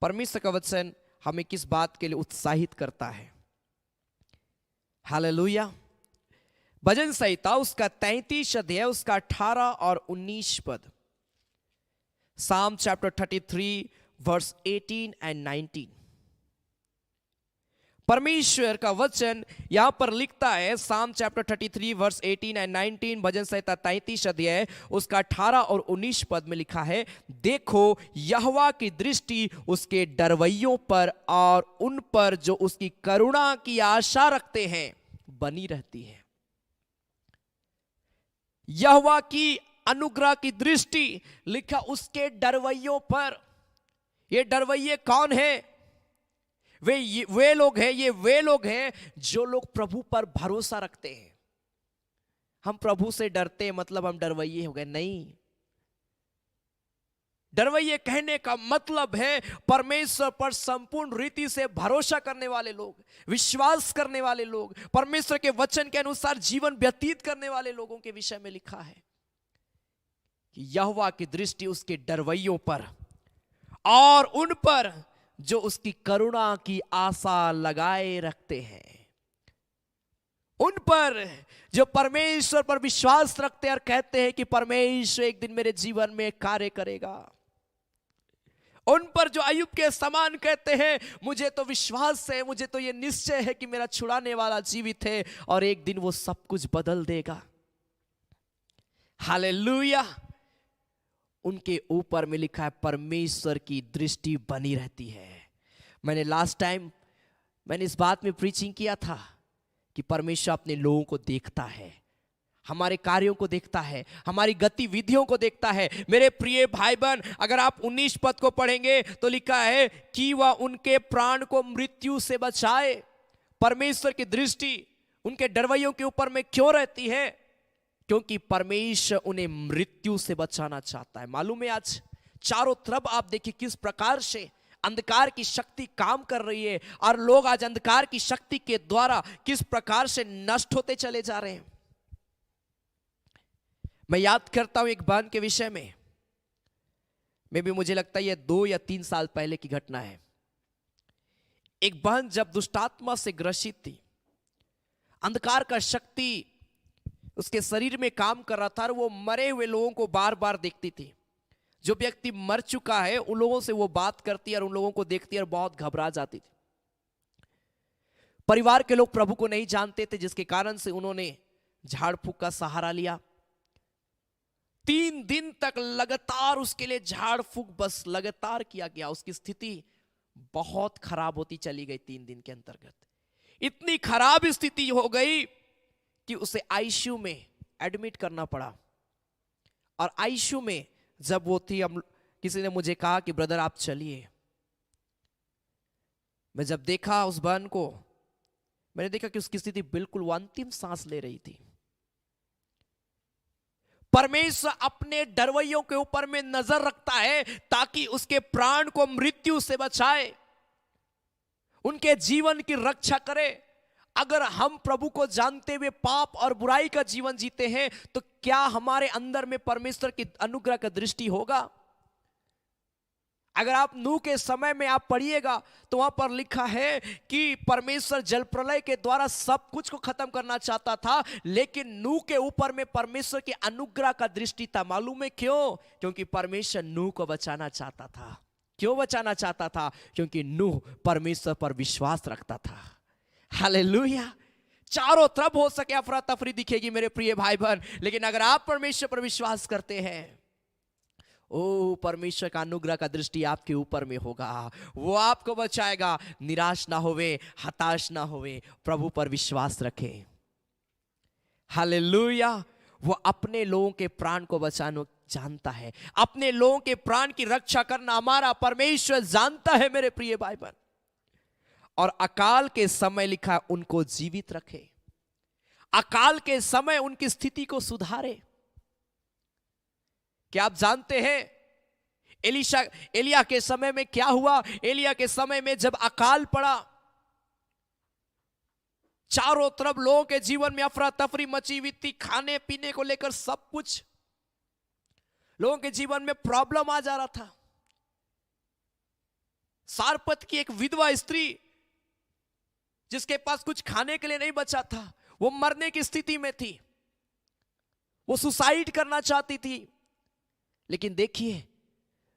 परमेश्वर का वचन हमें किस बात के लिए उत्साहित करता है। हालेलुया। भजन संहिता उसका 33 अध्याय उसका 18 और 19 पद, Psalm chapter 33 verse 18 and 19। परमेश्वर का वचन यहां पर लिखता है, Psalm chapter 33 verse 18 and 19, भजन संहिता 33 अध्याय उसका 18 और 19 पद में लिखा है, देखो यहोवा की दृष्टि उसके डरवैयों पर और उन पर जो उसकी करुणा की आशा रखते हैं बनी रहती है। यहोवा की अनुग्रह की दृष्टि लिखा उसके डरवैयों पर। ये डरवैये कौन है? वे लोग हैं, ये वे लोग हैं जो लोग प्रभु पर भरोसा रखते हैं। हम प्रभु से डरते हैं मतलब हम डरवैये हो गए? नहीं। डरवैये कहने का मतलब है परमेश्वर पर संपूर्ण रीति से भरोसा करने वाले लोग, विश्वास करने वाले लोग, परमेश्वर के वचन के अनुसार जीवन व्यतीत करने वाले लोगों के विषय में लिखा है कि यहोवा की दृष्टि उसके डरवैयों पर और उन पर जो उसकी करुणा की आशा लगाए रखते हैं। उन पर जो परमेश्वर पर विश्वास रखते हैं और कहते हैं कि परमेश्वर एक दिन मेरे जीवन में कार्य करेगा। उन पर जो अय्यूब के समान कहते हैं, मुझे तो विश्वास है, मुझे तो ये निश्चय है कि मेरा छुड़ाने वाला जीवित है और एक दिन वो सब कुछ बदल देगा। हालेलुया। उनके ऊपर में लिखा है परमेश्वर की दृष्टि बनी रहती है। मैंने लास्ट टाइम इस बात में प्रीचिंग किया था कि परमेश्वर अपने लोगों को देखता है, हमारे कार्यों को देखता है, हमारी गतिविधियों को देखता है। मेरे प्रिय भाई बहन, अगर आप 19 पद को पढ़ेंगे तो लिखा है कि वह उनके प्राण को मृत्यु से बचाए। परमेश्वर की दृष्टि उनके डरवैयों के ऊपर में क्यों रहती है? क्योंकि परमेश्वर उन्हें मृत्यु से बचाना चाहता है। मालूम है आज चारों तरफ आप देखिए किस प्रकार से अंधकार की शक्ति काम कर रही है और लोग आज अंधकार की शक्ति के द्वारा किस प्रकार से नष्ट होते चले जा रहे हैं। मैं याद करता हूं एक बहन के विषय में भी मुझे लगता है ये 2 या 3 साल पहले की घटना है। एक बहन जब दुष्टात्मा से ग्रसित थी, अंधकार का शक्ति उसके शरीर में काम कर रहा था और वो मरे हुए लोगों को बार बार देखती थी। जो व्यक्ति मर चुका है उन लोगों से वो बात करती और उन लोगों को देखती और बहुत घबरा जाती थी। परिवार के लोग प्रभु को नहीं जानते थे, जिसके कारण से उन्होंने झाड़ फूक का सहारा लिया। 3 दिन तक लगातार उसके लिए झाड़ फूक बस लगातार किया गया। उसकी स्थिति बहुत खराब होती चली गई। 3 दिन के अंतर्गत इतनी खराब स्थिति हो गई कि उसे आईसीयू में एडमिट करना पड़ा। और आईसीयू में जब वो थी, हम किसी ने मुझे कहा कि ब्रदर आप चलिए। मैं जब देखा उस बहन को, मैंने देखा कि उसकी स्थिति बिल्कुल वो अंतिम सांस ले रही थी। परमेश्वर अपने डरवैयों के ऊपर में नजर रखता है ताकि उसके प्राण को मृत्यु से बचाए, उनके जीवन की रक्षा करे। अगर हम प्रभु को जानते हुए पाप और बुराई का जीवन जीते हैं तो क्या हमारे अंदर में परमेश्वर की अनुग्रह का दृष्टि होगा? अगर आप नूह के समय में आप पढ़िएगा तो वहां पर लिखा है कि परमेश्वर जल प्रलय के द्वारा सब कुछ को खत्म करना चाहता था, लेकिन नूह के ऊपर में परमेश्वर की अनुग्रह का दृष्टि था। मालूम है क्यों? क्योंकि परमेश्वर नूह को बचाना चाहता था। क्यों बचाना चाहता था? क्योंकि नूह परमेश्वर पर विश्वास रखता था। हालेलुया। चारों तरफ हो सके अफरा तफरी दिखेगी मेरे प्रिय भाई बहन, लेकिन अगर आप परमेश्वर पर विश्वास करते हैं, ओ परमेश्वर का अनुग्रह का दृष्टि आपके ऊपर में होगा। वो आपको बचाएगा। निराश ना होवे, हताश ना होवे, प्रभु पर विश्वास रखें। हालेलुया। वो अपने लोगों के प्राण को बचाना जानता है, अपने लोगों के प्राण की रक्षा करना हमारा परमेश्वर जानता है मेरे प्रिय भाई बहन। और अकाल के समय लिखा है उनको जीवित रखे, अकाल के समय उनकी स्थिति को सुधारे। क्या आप जानते हैं एलिया के समय में क्या हुआ? एलिया के समय में जब अकाल पड़ा, चारों तरफ लोगों के जीवन में अफरा तफरी मची हुई थी, खाने पीने को लेकर सब कुछ लोगों के जीवन में प्रॉब्लम आ जा रहा था। सारपत की एक विधवा स्त्री जिसके पास कुछ खाने के लिए नहीं बचा था, वो मरने की स्थिति में थी, वो सुसाइड करना चाहती थी। लेकिन देखिए,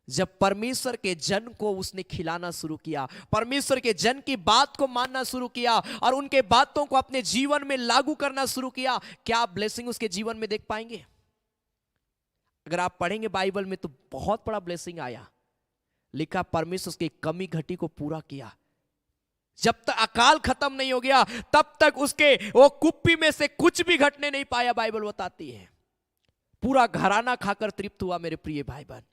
जब परमेश्वर के जन को उसने खिलाना शुरू किया, परमेश्वर के जन की बात को मानना शुरू किया और उनके बातों को अपने जीवन में लागू करना शुरू किया, क्या आप ब्लेसिंग उसके जीवन में देख पाएंगे? अगर आप पढ़ेंगे बाइबल में तो बहुत बड़ा ब्लेसिंग आया। लिखा परमेश्वर उसकी कमी घटी को पूरा किया। जब तक अकाल खत्म नहीं हो गया तब तक उसके वो कुप्पी में से कुछ भी घटने नहीं पाया, बाइबल बताती है। पूरा घराना खाकर तृप्त हुआ मेरे प्रिय भाई बहन।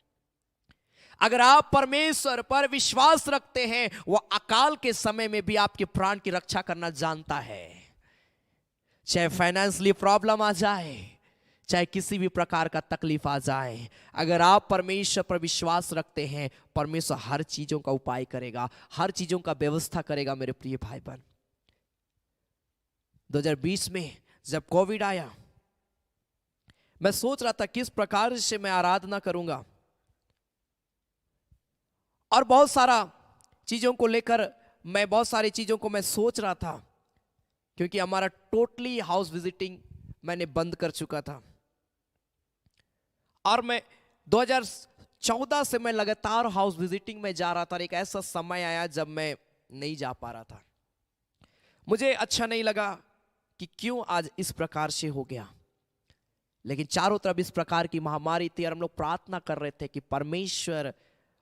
अगर आप परमेश्वर पर विश्वास रखते हैं, वो अकाल के समय में भी आपके प्राण की रक्षा करना जानता है। चाहे फाइनेंशियली प्रॉब्लम आ जाए, चाहे किसी भी प्रकार का तकलीफ आ जाए, अगर आप परमेश्वर पर विश्वास रखते हैं, परमेश्वर हर चीजों का उपाय करेगा, हर चीजों का व्यवस्था करेगा मेरे प्रिय भाई बहन। 2020 में जब कोविड आया, मैं सोच रहा था किस प्रकार से मैं आराधना करूंगा, और बहुत सारा चीजों को लेकर बहुत सारी चीजों को मैं सोच रहा था, क्योंकि हमारा टोटली हाउस विजिटिंग मैंने बंद कर चुका था। और मैं 2014 से मैं लगातार हाउस विजिटिंग में जा रहा था। एक ऐसा समय आया जब मैं नहीं जा पा रहा था। मुझे अच्छा नहीं लगा कि क्यों आज इस प्रकार से हो गया, लेकिन चारों तरफ इस प्रकार की महामारी थी और हम लोग प्रार्थना कर रहे थे कि परमेश्वर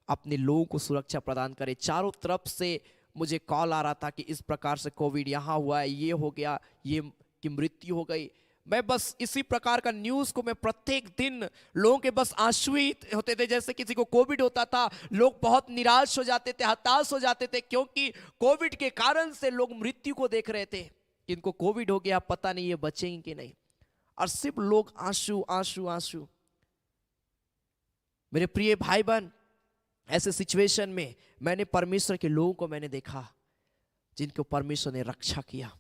अपने लोगों को सुरक्षा प्रदान करे। चारों तरफ से मुझे कॉल आ रहा था कि इस प्रकार से कोविड यहाँ हुआ है, ये हो गया, ये की मृत्यु हो गई। मैं बस इसी प्रकार का न्यूज़ को मैं प्रत्येक दिन, लोगों के बस आंसू ही होते थे। जैसे किसी को कोविड होता था, लोग बहुत निराश हो जाते थे, हताश हो जाते थे, क्योंकि कोविड के कारण से लोग मृत्यु को देख रहे थे कि इनको कोविड हो गया, पता नहीं ये बचेंगे कि नहीं, और सिर्फ लोग आंसू आंसू आंसू। मेरे प्रिय भाई बहन, ऐसे सिचुएशन में मैंने परमेश्वर के लोगों को मैंने देखा जिनको परमेश्वर ने रक्षा किया।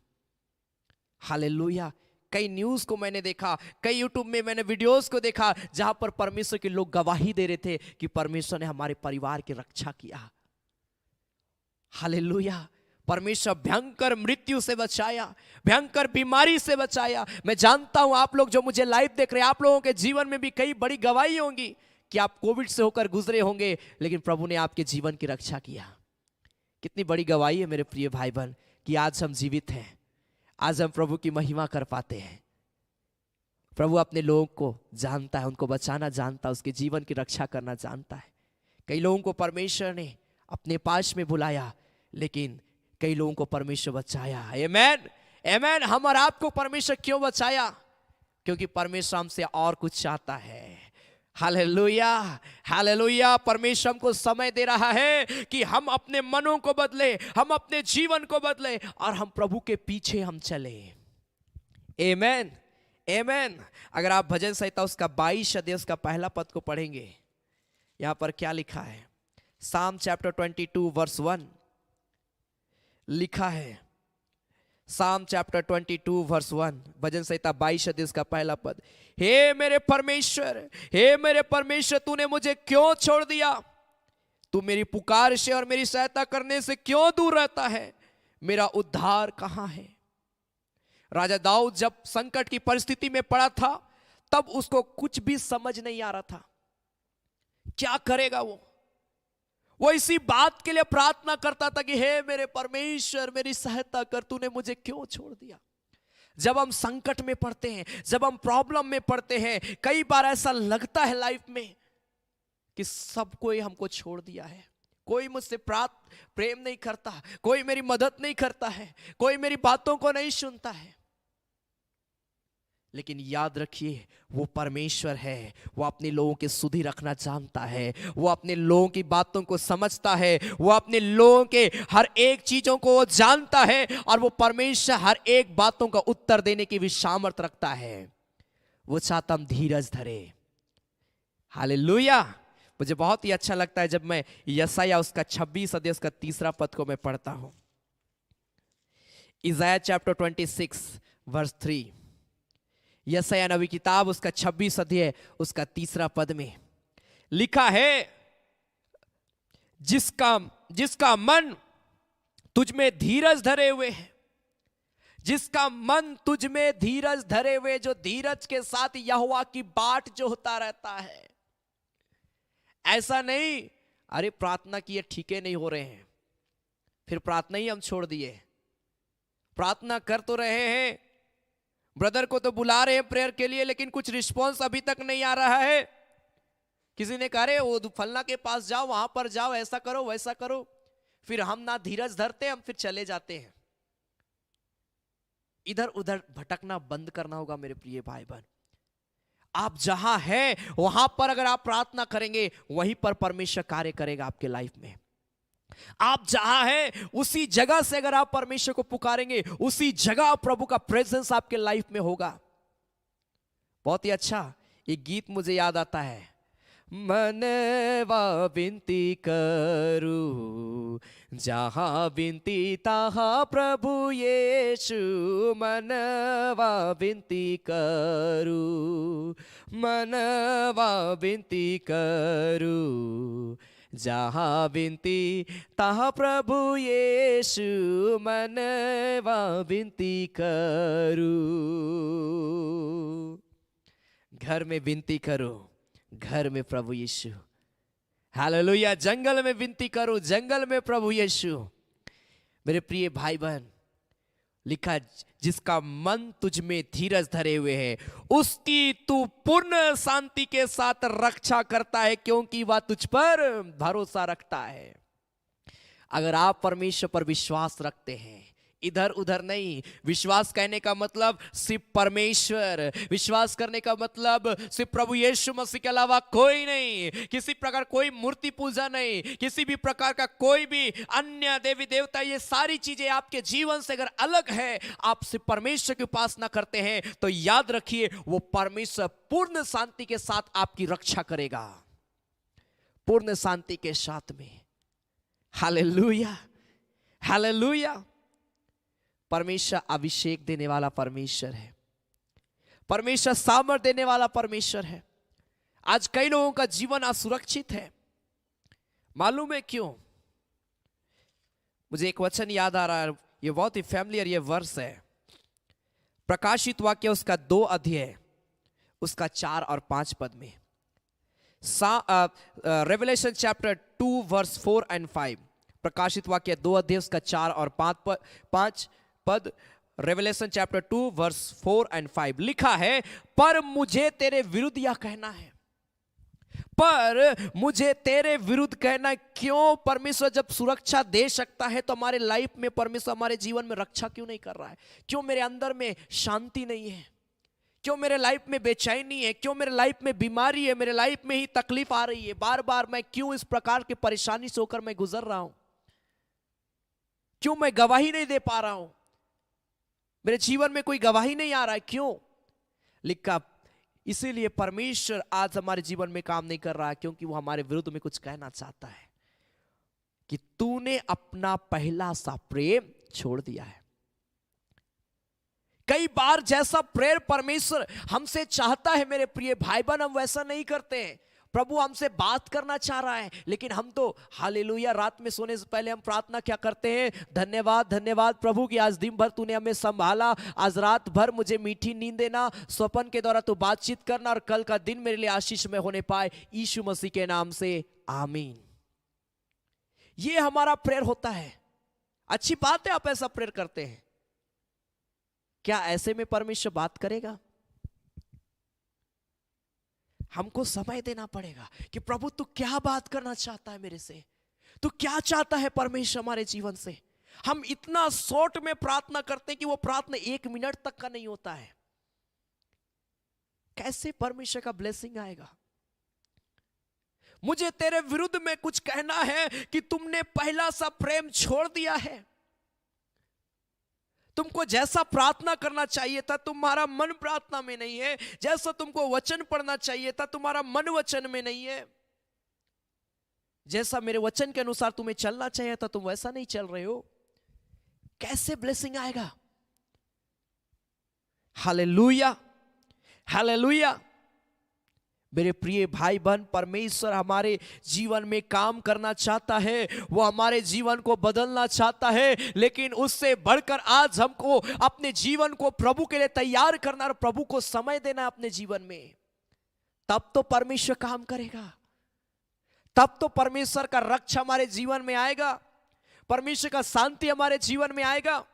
हालेलुया। कई न्यूज़ को मैंने देखा, कई यूट्यूब में मैंने वीडियोस को देखा जहां पर परमेश्वर के लोग गवाही दे रहे थे कि परमेश्वर ने हमारे परिवार की रक्षा किया। हालेलुया। परमेश्वर भयंकर मृत्यु से बचाया, भयंकर बीमारी से बचाया। मैं जानता हूं आप लोग जो मुझे लाइव देख रहे हैं, आप लोगों के जीवन में भी कई बड़ी गवाही होंगी कि आप कोविड से होकर गुजरे होंगे, लेकिन प्रभु ने आपके जीवन की रक्षा किया। कितनी बड़ी गवाही है मेरे प्रिय भाई बहन कि आज हम जीवित हैं, आज हम प्रभु की महिमा कर पाते हैं। प्रभु अपने लोगों को जानता है, उनको बचाना जानता है, उसके जीवन की रक्षा करना जानता है। कई लोगों को परमेश्वर ने अपने पास में बुलाया, लेकिन कई लोगों को परमेश्वर बचाया। आमेन, आमेन। हम और आपको परमेश्वर क्यों बचाया? क्योंकि परमेश्वर हमसे और कुछ चाहता है। Hallelujah, hallelujah. परमेश्वर हमको समय दे रहा है कि हम अपने मनों को बदले, हम अपने जीवन को बदले और हम प्रभु के पीछे हम चले। आमेन, आमेन। अगर आप भजन संहिता उसका 22 अध्याय उसका पहला पद को पढ़ेंगे, यहां पर क्या लिखा है? साम चैप्टर 22 वर्स 1 लिखा है। साम चैप्टर 22 वर्स 1, भजन संहिता 22 अध्याय उसका पहला पद। हे मेरे परमेश्वर, हे मेरे परमेश्वर, तूने मुझे क्यों छोड़ दिया? तू मेरी पुकार से और मेरी सहायता करने से क्यों दूर रहता है? मेरा उद्धार कहां है? राजा दाऊद जब संकट की परिस्थिति में पड़ा था, तब उसको कुछ भी समझ नहीं आ रहा था, क्या करेगा वो इसी बात के लिए प्रार्थना करता था कि हे मेरे परमेश्वर, मेरी सहायता कर, तूने मुझे क्यों छोड़ दिया? जब हम संकट में पड़ते हैं, जब हम प्रॉब्लम में पड़ते हैं, कई बार ऐसा लगता है लाइफ में कि सब कोई हमको छोड़ दिया है, कोई मुझसे प्रेम नहीं करता, कोई मेरी मदद नहीं करता है, कोई मेरी बातों को नहीं सुनता है। लेकिन याद रखिए, वो परमेश्वर है, वो अपने लोगों की सुधि रखना जानता है, वो अपने लोगों की बातों को समझता है, वो अपने लोगों के हर एक चीजों को वो जानता है, और वो परमेश्वर हर एक बातों का उत्तर देने की भी सामर्थ रखता है। वो चाहता हम धीरज धरे। हालेलुया। मुझे बहुत ही अच्छा लगता है जब मैं यशायाह उसका 26 अध्याय उसका 3 पद को मैं पढ़ता हूं। इज़ाया चैप्टर 26 वर्स 3, यशायाह नबी किताब उसका 26 अध्याय उसका 3 पद में लिखा है, जिसका मन तुझ में धीरज धरे हुए है, जिसका मन तुझ में धीरज धरे हुए, जो धीरज के साथ यहोवा की बाट जो होता रहता है। ऐसा नहीं अरे प्रार्थना किए ठीके नहीं हो रहे हैं, फिर प्रार्थना ही हम छोड़ दिए। प्रार्थना कर तो रहे हैं, ब्रदर को तो बुला रहे हैं प्रेयर के लिए, लेकिन कुछ रिस्पॉन्स अभी तक नहीं आ रहा है। किसी ने कहा रे वो फलना के पास जाओ, वहां पर जाओ, ऐसा करो वैसा करो, फिर हम ना धीरज धरते, हम फिर चले जाते हैं। इधर उधर भटकना बंद करना होगा मेरे प्रिय भाई बहन। आप जहां हैं वहां पर अगर आप प्रार्थना करेंगे, वहीं पर परमेश्वर कार्य करेगा आपके लाइफ में। आप जहां हैं उसी जगह से अगर आप परमेश्वर को पुकारेंगे, उसी जगह प्रभु का प्रेजेंस आपके लाइफ में होगा। बहुत ही अच्छा ये गीत मुझे याद आता है, मनवा विनती करूं, जहां विनती तहां प्रभु यीशु, मनवा विनती करूं, मनवा विनती करूं, जहां विनती तहां प्रभु यीशु, मनवा विनती करूं। घर में विनती करो, घर में प्रभु यीशु। हालेलुया। जंगल में विनती करो, जंगल में प्रभु यीशु। मेरे प्रिय भाई बहन, लिखा जिसका मन तुझ में धीरज धरे हुए है, उसकी तू पूर्ण शांति के साथ रक्षा करता है, क्योंकि वह तुझ पर भरोसा रखता है। अगर आप परमेश्वर पर विश्वास रखते हैं, इधर उधर नहीं। विश्वास कहने का मतलब सिर्फ परमेश्वर, विश्वास करने का मतलब सिर्फ प्रभु यीशु मसीह के अलावा कोई नहीं, किसी प्रकार कोई मूर्ति पूजा नहीं, किसी भी प्रकार का कोई भी अन्य देवी देवता, ये सारी चीजें आपके जीवन से अगर अलग है, आप सिर्फ परमेश्वर की उपासना करते हैं, तो याद रखिए वो परमेश्वर पूर्ण शांति के साथ आपकी रक्षा करेगा, पूर्ण शांति के साथ में। Hallelujah, hallelujah. परमेश्वर अभिषेक देने वाला परमेश्वर है, परमेश्वर सामर्थ देने वाला परमेश्वर है। आज कई लोगों का जीवन असुरक्षित है, मालूम है क्यों? मुझे एक वचन याद आ रहा है, ये बहुत ही फैमिलियर ये वर्स है। प्रकाशित वाक्य उसका 2 अध्याय उसका 4 और 5 पद में, रेवलेशन चैप्टर 2 वर्स 4 एंड 5। प्रकाशित वाक्य 2 अध्याय उसका 4 और 5 पद, रेवलेशन चैप्टर 2 वर्स 4 एंड 5 लिखा है, पर मुझे तेरे विरुद्ध यह कहना है, पर मुझे तेरे विरुद्ध कहना है। क्यों? परमेश्वर जब सुरक्षा दे सकता है, तो हमारे लाइफ में परमेश्वर हमारे जीवन में रक्षा क्यों नहीं कर रहा है? क्यों मेरे अंदर में शांति नहीं है? क्यों मेरे लाइफ में बेचैनी है, क्यों मेरे लाइफ में बीमारी है, मेरे लाइफ में ही तकलीफ आ रही है, बार बार मैं क्यों इस प्रकार की परेशानी से होकर मैं गुजर रहा हूं, क्यों मैं गवाही नहीं दे पा रहा हूं, मेरे जीवन में कोई गवाही नहीं आ रहा है, क्यों लिखा। इसीलिए परमेश्वर आज हमारे जीवन में काम नहीं कर रहा है, क्योंकि वो हमारे विरुद्ध में कुछ कहना चाहता है कि तूने अपना पहला सा प्रेम छोड़ दिया है। कई बार जैसा प्रेयर परमेश्वर हमसे चाहता है मेरे प्रिय भाई बहन, हम वैसा नहीं करते हैं। प्रभु हमसे बात करना चाह रहा है, लेकिन हम तो हालेलुया रात में सोने से पहले हम प्रार्थना क्या करते हैं, धन्यवाद धन्यवाद प्रभु कि आज दिन भर तूने हमें संभाला, आज रात भर मुझे मीठी नींद देना, स्वप्न के द्वारा तू बातचीत करना और कल का दिन मेरे लिए आशीष में होने पाए, यीशु मसीह के नाम से आमीन। ये हमारा प्रेयर होता है। अच्छी बात है आप ऐसा प्रेयर करते हैं। क्या ऐसे में परमेश्वर बात करेगा? हमको समय देना पड़ेगा कि प्रभु तू क्या बात करना चाहता है मेरे से, तू क्या चाहता है परमेश्वर हमारे जीवन से। हम इतना शॉर्ट में प्रार्थना करते हैं कि वो प्रार्थना 1 मिनट तक का नहीं होता है। कैसे परमेश्वर का ब्लेसिंग आएगा? मुझे तेरे विरुद्ध में कुछ कहना है कि तुमने पहला सा प्रेम छोड़ दिया है। तुमको जैसा प्रार्थना करना चाहिए था तुम्हारा मन प्रार्थना में नहीं है, जैसा तुमको वचन पढ़ना चाहिए था तुम्हारा मन वचन में नहीं है, जैसा मेरे वचन के अनुसार तुम्हें चलना चाहिए था तुम वैसा नहीं चल रहे हो। कैसे ब्लेसिंग आएगा? Hallelujah hallelujah. मेरे प्रिय भाई बहन, परमेश्वर हमारे जीवन में काम करना चाहता है, वो हमारे जीवन को बदलना चाहता है, लेकिन उससे बढ़कर आज हमको अपने जीवन को प्रभु के लिए तैयार करना और प्रभु को समय देना अपने जीवन में। तब तो परमेश्वर काम करेगा, तब तो परमेश्वर का रक्षा हमारे जीवन में आएगा, परमेश्वर का शांति हमारे जीवन में आएगा।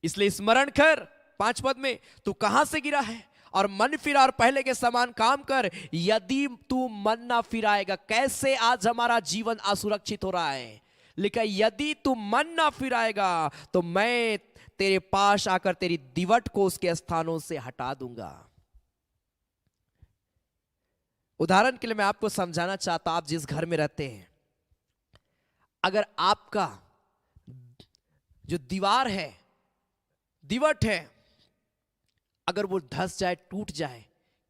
इसलिए स्मरण कर 5 पद में, तू कहां से गिरा है और मन फिरा और पहले के समान काम कर, यदि तू मन ना फिराएगा। कैसे आज हमारा जीवन असुरक्षित हो रहा है? लिखा यदि तू मन ना फिराएगा तो मैं तेरे पास आकर तेरी दिवट को उसके स्थानों से हटा दूंगा। उदाहरण के लिए मैं आपको समझाना चाहता, आप जिस घर में रहते हैं, अगर आपका जो दीवार है, दिवट है, अगर वो धंस जाए, टूट जाए,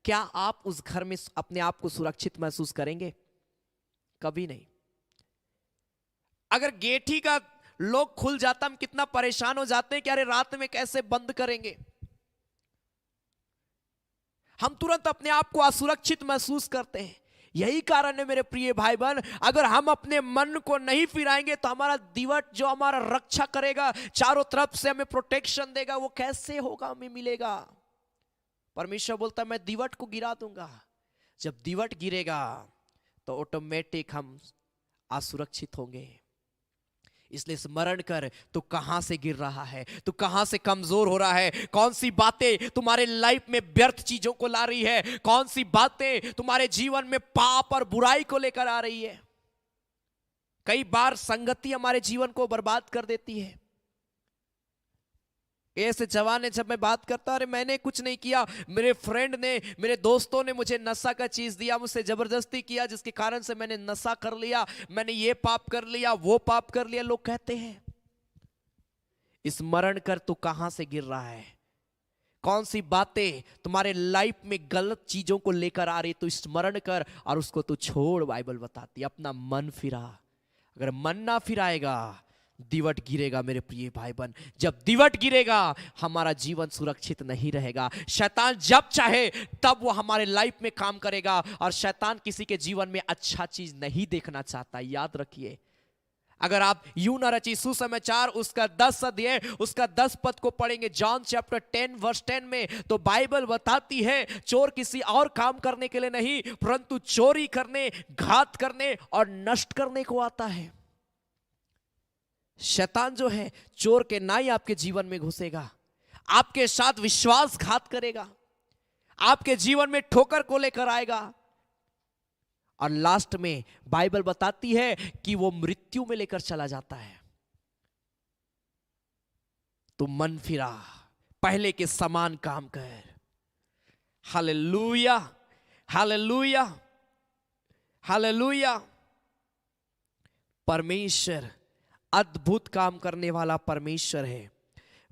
क्या आप उस घर में अपने आप को सुरक्षित महसूस करेंगे? कभी नहीं। अगर गेठी का लॉक खुल जाता, हम कितना परेशान हो जाते हैं कि अरे रात में कैसे बंद करेंगे। हम तुरंत अपने आप को असुरक्षित महसूस करते हैं। यही कारण है मेरे प्रिय भाई बहन, अगर हम अपने मन को नहीं फिराएंगे तो हमारा दिवट जो हमारा रक्षा करेगा, चारों तरफ से हमें प्रोटेक्शन देगा, वो कैसे होगा, हमें मिलेगा। परमेश्वर बोलता है मैं दिवट को गिरा दूंगा। जब दिवट गिरेगा तो ऑटोमेटिक हम असुरक्षित होंगे। इसलिए स्मरण कर, तू कहां से गिर रहा है, तू कहां से कमजोर हो रहा है, कौन सी बातें तुम्हारे लाइफ में व्यर्थ चीजों को ला रही है, कौन सी बातें तुम्हारे जीवन में पाप और बुराई को लेकर आ रही है। कई बार संगति हमारे जीवन को बर्बाद कर देती है। ऐसे जवान है, जब मैं बात करता अरे मैंने कुछ नहीं किया, मेरे फ्रेंड ने, मेरे दोस्तों ने मुझे नशा का चीज दिया, मुझसे जबरदस्ती किया, जिसके कारण से मैंने नशा कर लिया, मैंने ये पाप कर लिया, वो पाप कर लिया। लोग कहते हैं। स्मरण कर, तू कहां से गिर रहा है, कौन सी बातें तुम्हारे लाइफ में गलत चीजों को लेकर आ रही, तो स्मरण कर और उसको तू छोड़। बाइबल बताती है अपना मन फिरा। अगर मन ना फिराएगा दिवट गिरेगा। मेरे प्रिय भाई बहन, जब दिवट गिरेगा हमारा जीवन सुरक्षित नहीं रहेगा। शैतान जब चाहे तब वो हमारे लाइफ में काम करेगा, और शैतान किसी के जीवन में अच्छा चीज नहीं देखना चाहता। याद रखिए, अगर आप यूं न रची सुसमाचार उसका 10 अध्याय उसका 10 पद को पढ़ेंगे, जॉन चैप्टर 10 वर्स 10 में, तो बाइबल बताती है चोर किसी और काम करने के लिए नहीं, परंतु चोरी करने, घात करने और नष्ट करने को आता है। शैतान जो है चोर के नाई आपके जीवन में घुसेगा, आपके साथ विश्वासघात करेगा, आपके जीवन में ठोकर को लेकर आएगा, और लास्ट में बाइबल बताती है कि वो मृत्यु में लेकर चला जाता है। तो मन फिरा, पहले के समान काम कर। हालेलुया, हालेलुया, हालेलुया। परमेश्वर अद्भुत काम करने वाला परमेश्वर है।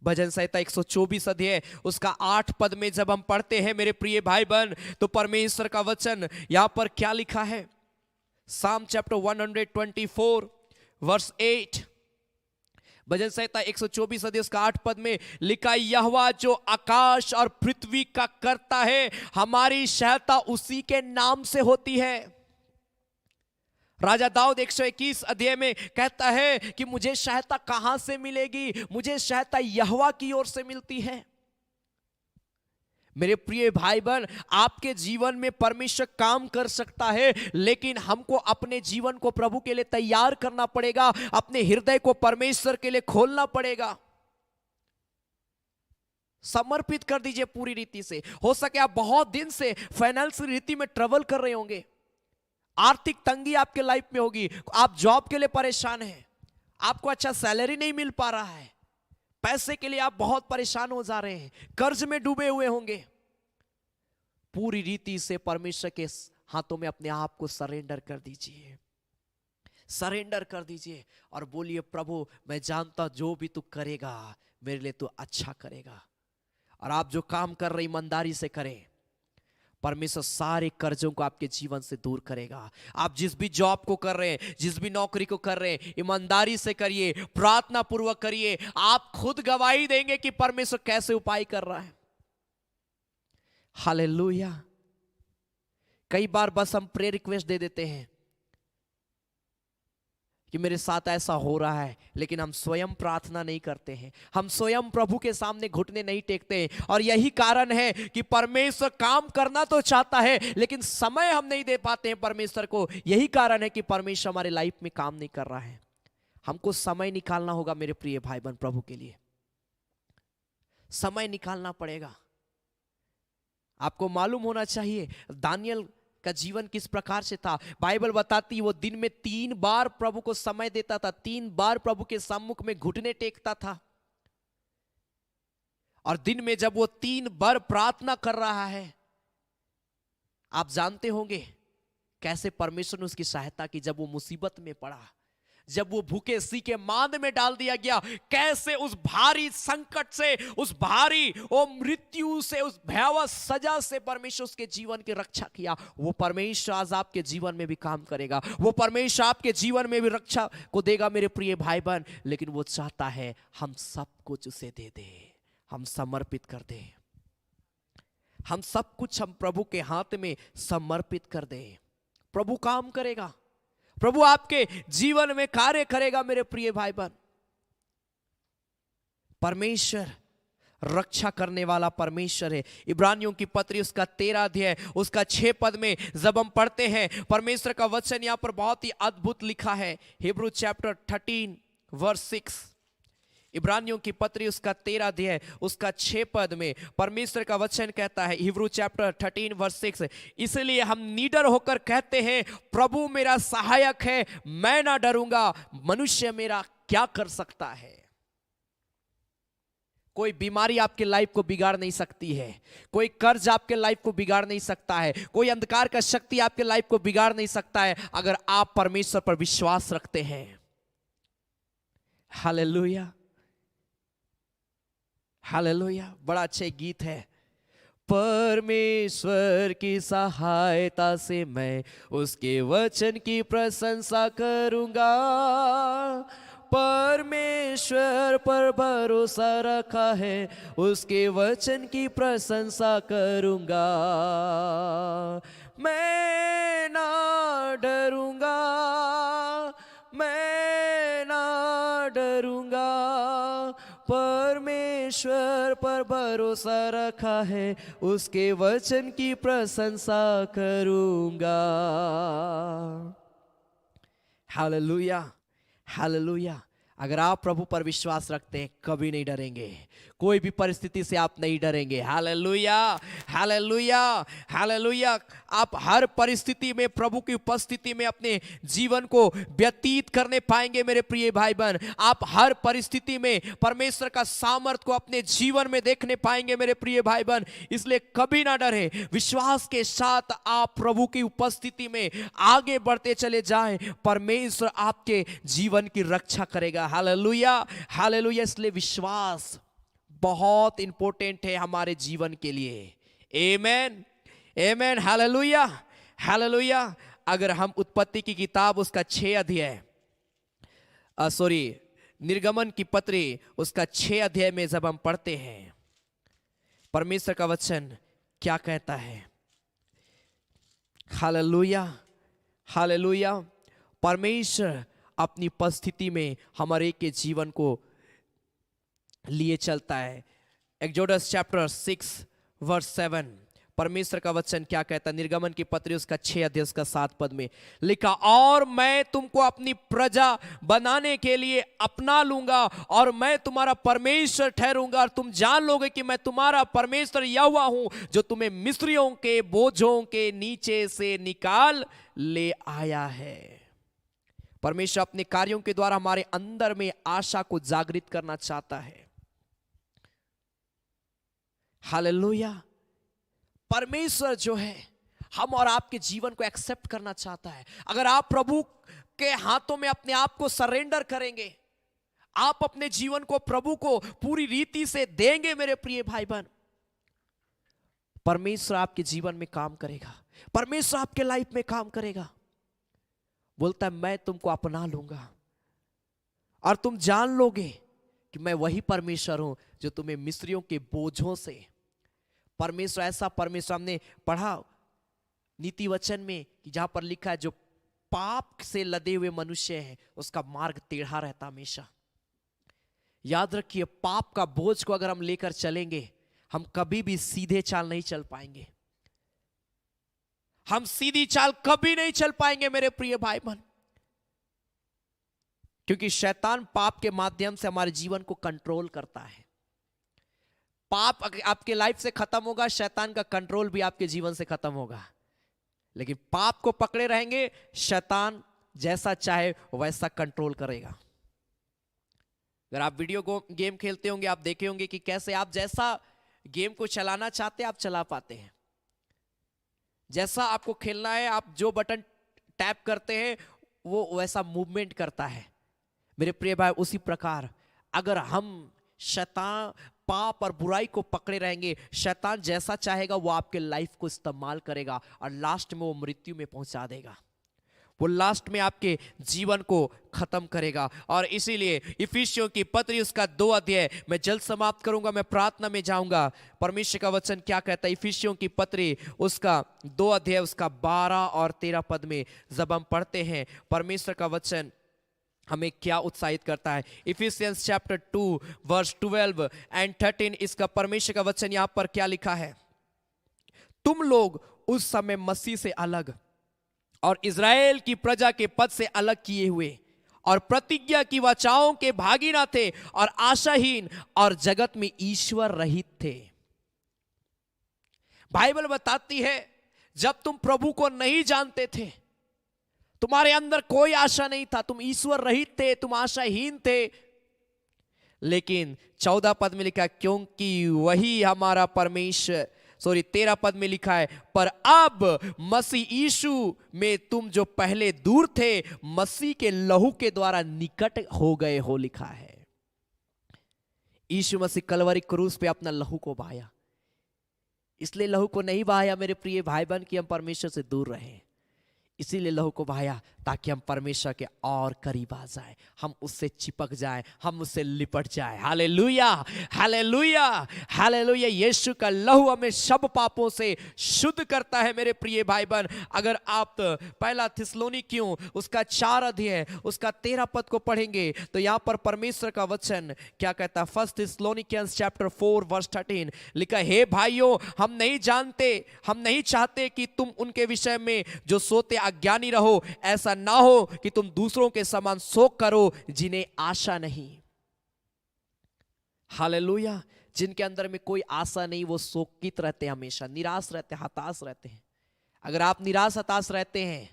भजन संहिता 124 अध्याय उसका 8 पद में जब हम पढ़ते हैं मेरे प्रिय भाई बहन, तो परमेश्वर का वचन यहां पर क्या लिखा है? साम चैप्टर 124 वर्स 8। भजन संहिता 124 अध्याय उसका 8 पद में लिखा, यहोवा जो आकाश और पृथ्वी का करता है, हमारी सहायता उसी के नाम से होती है। राजा दाऊद 121 अध्याय में कहता है कि मुझे सहायता कहां से मिलेगी? मुझे सहायता यहोवा की ओर से मिलती है। मेरे प्रिय भाई बहन, आपके जीवन में परमेश्वर काम कर सकता है, लेकिन हमको अपने जीवन को प्रभु के लिए तैयार करना पड़ेगा, अपने हृदय को परमेश्वर के लिए खोलना पड़ेगा। समर्पित कर दीजिए पूरी रीति से। हो सके आप बहुत दिन से फाइनेंशियल रीति में ट्रबल कर रहे होंगे, आर्थिक तंगी आपके लाइफ में होगी, आप जॉब के लिए परेशान हैं, आपको अच्छा सैलरी नहीं मिल पा रहा है, पैसे के लिए आप बहुत परेशान हो जा रहे हैं, कर्ज में डूबे हुए होंगे। पूरी रीति से परमेश्वर के हाथों में अपने आप को सरेंडर कर दीजिए, सरेंडर कर दीजिए और बोलिए, प्रभु मैं जानता जो भी तू करेगा मेरे लिए तू अच्छा करेगा। और आप जो काम कर रहे ईमानदारी से करें, परमेश्वर सारे कर्जों को आपके जीवन से दूर करेगा। आप जिस भी जॉब को कर रहे हैं, जिस भी नौकरी को कर रहे हैं, ईमानदारी से करिए, प्रार्थना पूर्वक करिए। आप खुद गवाही देंगे कि परमेश्वर कैसे उपाय कर रहा है। हालेलुया। कई बार बस हम प्रेयर रिक्वेस्ट दे देते हैं कि मेरे साथ ऐसा हो रहा है, लेकिन हम स्वयं प्रार्थना नहीं करते हैं, हम स्वयं प्रभु के सामने घुटने नहीं टेकते हैं। और यही कारण है कि परमेश्वर काम करना तो चाहता है, लेकिन समय हम नहीं दे पाते हैं परमेश्वर को। यही कारण है कि परमेश्वर हमारे लाइफ में काम नहीं कर रहा है। हमको समय निकालना होगा मेरे प्रिय भाई बहन, प्रभु के लिए समय निकालना पड़ेगा। आपको मालूम होना चाहिए दानियल का जीवन किस प्रकार से था। बाइबल बताती वो दिन में 3 बार प्रभु को समय देता था, 3 बार प्रभु के सम्मुख में घुटने टेकता था। और दिन में जब वो 3 बार प्रार्थना कर रहा है, आप जानते होंगे कैसे परमेश्वर ने उसकी सहायता की। जब वो मुसीबत में पड़ा, जब वो भूखे सीखे मांद में डाल दिया गया, कैसे उस भारी संकट से, उस भारी वो मृत्यु से, उस भयावह सजा से परमेश्वर उसके जीवन की रक्षा किया। वो परमेश्वर आज आपके जीवन में भी काम करेगा, वो परमेश्वर आपके जीवन में भी रक्षा को देगा मेरे प्रिय भाई बहन। लेकिन वो चाहता है हम सब कुछ उसे दे दे, हम समर्पित कर दे, हम सब कुछ हम प्रभु के हाथ में समर्पित कर दे। प्रभु काम करेगा, प्रभु आपके जीवन में कार्य करेगा मेरे प्रिय भाई बहन। परमेश्वर रक्षा करने वाला परमेश्वर है। इब्रानियों की पत्री उसका 13 अध्याय उसका 6 पद में जब हम पढ़ते हैं, परमेश्वर का वचन यहां पर बहुत ही अद्भुत लिखा है। हिब्रू चैप्टर 13 वर्स 6, इब्रानियों की पत्री उसका 13 अध्याय उसका 6 पद में परमेश्वर का वचन कहता है, हिब्रू चैप्टर 13 वर्स 6, इसलिए हम निडर होकर कहते हैं, प्रभु मेरा सहायक है, मैं ना डरूंगा, मनुष्य मेरा क्या कर सकता है। कोई बीमारी आपके लाइफ को बिगाड़ नहीं सकती है, कोई कर्ज आपके लाइफ को बिगाड़ नहीं सकता है, कोई अंधकार का शक्ति आपके लाइफ को बिगाड़ नहीं सकता है, अगर आप परमेश्वर पर विश्वास रखते हैं। Hallelujah, hallelujah. बड़ा अच्छा गीत है, परमेश्वर की सहायता से मैं उसके वचन की प्रशंसा करूंगा, परमेश्वर पर भरोसा रखा है, उसके वचन की प्रशंसा करूंगा, मैं ना डरूंगा, मैं ना डरूंगा, परमेश्वर पर भरोसा रखा है, उसके वचन की प्रशंसा करूंगा। Hallelujah, hallelujah. अगर आप प्रभु पर विश्वास रखते हैं, कभी नहीं डरेंगे, कोई भी परिस्थिति से आप नहीं डरेंगे। हालेलुया, हालेलुया, हालेलुया। आप हर परिस्थिति में प्रभु की उपस्थिति में अपने जीवन को व्यतीत करने पाएंगे मेरे प्रिय भाई बहन। आप हर परिस्थिति में परमेश्वर का सामर्थ को अपने जीवन में देखने पाएंगे मेरे प्रिय भाई बहन। इसलिए कभी ना डरे, विश्वास के साथ आप प्रभु की उपस्थिति में आगे बढ़ते चले जाएं। परमेश्वर आपके जीवन की रक्षा करेगा। Hallelujah, hallelujah. इसलिए विश्वास बहुत इंपॉर्टेंट है हमारे जीवन के लिए। आमेन, आमेन, हालेलुया, हालेलुया। अगर हम उत्पत्ति की किताब उसका 6 अध्याय निर्गमन की पत्री उसका 6 अध्याय में जब हम पढ़ते हैं, परमेश्वर का वचन क्या कहता है। Hallelujah, hallelujah. परमेश्वर अपनी उपस्थिति में हमारे के जीवन को लिए चलता है। एक्सोडस चैप्टर 6 वर्स 7, परमेश्वर का वचन क्या कहता है। निर्गमन की पत्री उसका 6 अध्याय उसका 7 पद में लिखा, और मैं तुमको अपनी प्रजा बनाने के लिए अपना लूंगा और मैं तुम्हारा परमेश्वर ठहरूंगा, और तुम जान लोगे कि मैं तुम्हारा परमेश्वर यहोवा हूं, जो तुम्हें मिस्रियों के बोझों के नीचे से निकाल ले आया है। परमेश्वर अपने कार्यों के द्वारा हमारे अंदर में आशा को जागृत करना चाहता है। हालेलुया। परमेश्वर जो है हम और आपके जीवन को एक्सेप्ट करना चाहता है। अगर आप प्रभु के हाथों में अपने आप को सरेंडर करेंगे, आप अपने जीवन को प्रभु को पूरी रीति से देंगे मेरे प्रिय भाई बहन, परमेश्वर आपके जीवन में काम करेगा। परमेश्वर आपके लाइफ में काम करेगा। बोलता है मैं तुमको अपना लूंगा और तुम जान लोगे कि मैं वही परमेश्वर हूं जो तुम्हें मिस्रियों के बोझों से। परमेश्वर ऐसा परमेश्वर, हमने पढ़ा नीति वचन में कि जहां पर लिखा है जो पाप से लदे हुए मनुष्य है उसका मार्ग टेढ़ा रहता हमेशा। याद रखिए, पाप का बोझ को अगर हम लेकर चलेंगे हम कभी भी सीधे चाल नहीं चल पाएंगे। हम सीधी चाल कभी नहीं चल पाएंगे मेरे प्रिय भाई बहन, क्योंकि शैतान पाप के माध्यम से हमारे जीवन को कंट्रोल करता है। पाप आपके लाइफ से खत्म होगा, शैतान का कंट्रोल भी आपके जीवन से खत्म होगा। लेकिन पाप को पकड़े रहेंगे, शैतान जैसा चाहे वैसा कंट्रोल करेगा। अगर आप वीडियो गेम खेलते होंगे, आप देखे होंगे कि कैसे आप जैसा गेम को चलाना चाहते हैं आप चला पाते हैं। जैसा आपको खेलना है, आप जो बटन टैप करते हैं वो वैसा मूवमेंट करता है मेरे प्रिय भाई। उसी प्रकार अगर हम शैतान, पाप और बुराई को पकड़े रहेंगे, शैतान जैसा चाहेगा वो आपके लाइफ को इस्तेमाल करेगा और लास्ट में वो मृत्यु में पहुंचा देगा। वो लास्ट में आपके जीवन को खत्म करेगा। और इसीलिए इफिसियों की पत्री उसका 2 अध्याय, मैं जल्द समाप्त करूंगा, मैं प्रार्थना में जाऊंगा। परमेश्वर का वचन क्या कहता है। इफिसियों की पत्री उसका 2 अध्याय उसका 12 और 13 पद में जब हम पढ़ते हैं, परमेश्वर का वचन हमें क्या उत्साहित करता है। इफिसियंस चैप्टर 2 वर्स 12 एंड 13, इसका परमेश्वर का वचन यहां पर क्या लिखा है। तुम लोग उस समय मसीह से अलग और इज़राइल की प्रजा के पद से अलग किए हुए और प्रतिज्ञा की वाचाओं के भागी ना थे और आशाहीन और जगत में ईश्वर रहित थे। बाइबल बताती है जब तुम प्रभु को नहीं जानते थे, तुम्हारे अंदर कोई आशा नहीं था, तुम ईश्वर रहित थे, तुम आशाहीन थे। लेकिन 14 पद में लिखा है, क्योंकि वही हमारा परमेश्वर, 13 पद में लिखा है, पर अब मसीह यीशु में तुम जो पहले दूर थे मसीह के लहू के द्वारा निकट हो गए हो, लिखा है। यीशु मसीह कलवरी क्रूस पे अपना लहू को बहाया। इसलिए लहू को नहीं बहाया मेरे प्रिय भाई बहन कि हम परमेश्वर से दूर रहें, इसीलिए लहू को बहाया ताकि हम परमेश्वर के और करीब आ जाए, हम उससे चिपक जाएं, हम उससे लिपट जाएं। हालेलुया, हालेलुया, हालेलुया। यीशु का लहू हमें सब पापों से शुद्ध करता है मेरे प्रिय भाई बहन। अगर आप पहला थिस्सलुनीकियों उसका 4 अध्याय उसका 13 पद को पढ़ेंगे तो यहां पर परमेश्वर का वचन क्या कहता है। 1 थिस्सलुनीकियंस चैप्टर 4 वर्स 13 लिखा, हे भाइयों, हम नहीं चाहते कि तुम उनके विषय में जो सोते अज्ञानी रहो, ऐसा ना हो कि तुम दूसरों के समान शोक करो जिन्हें आशा नहीं। हालेलुया। जिनके अंदर में कोई आशा नहीं, वो शोकित रहते हैं, हमेशा निराश रहते हैं, हताश रहते हैं। अगर आप निराश हताश रहते हैं,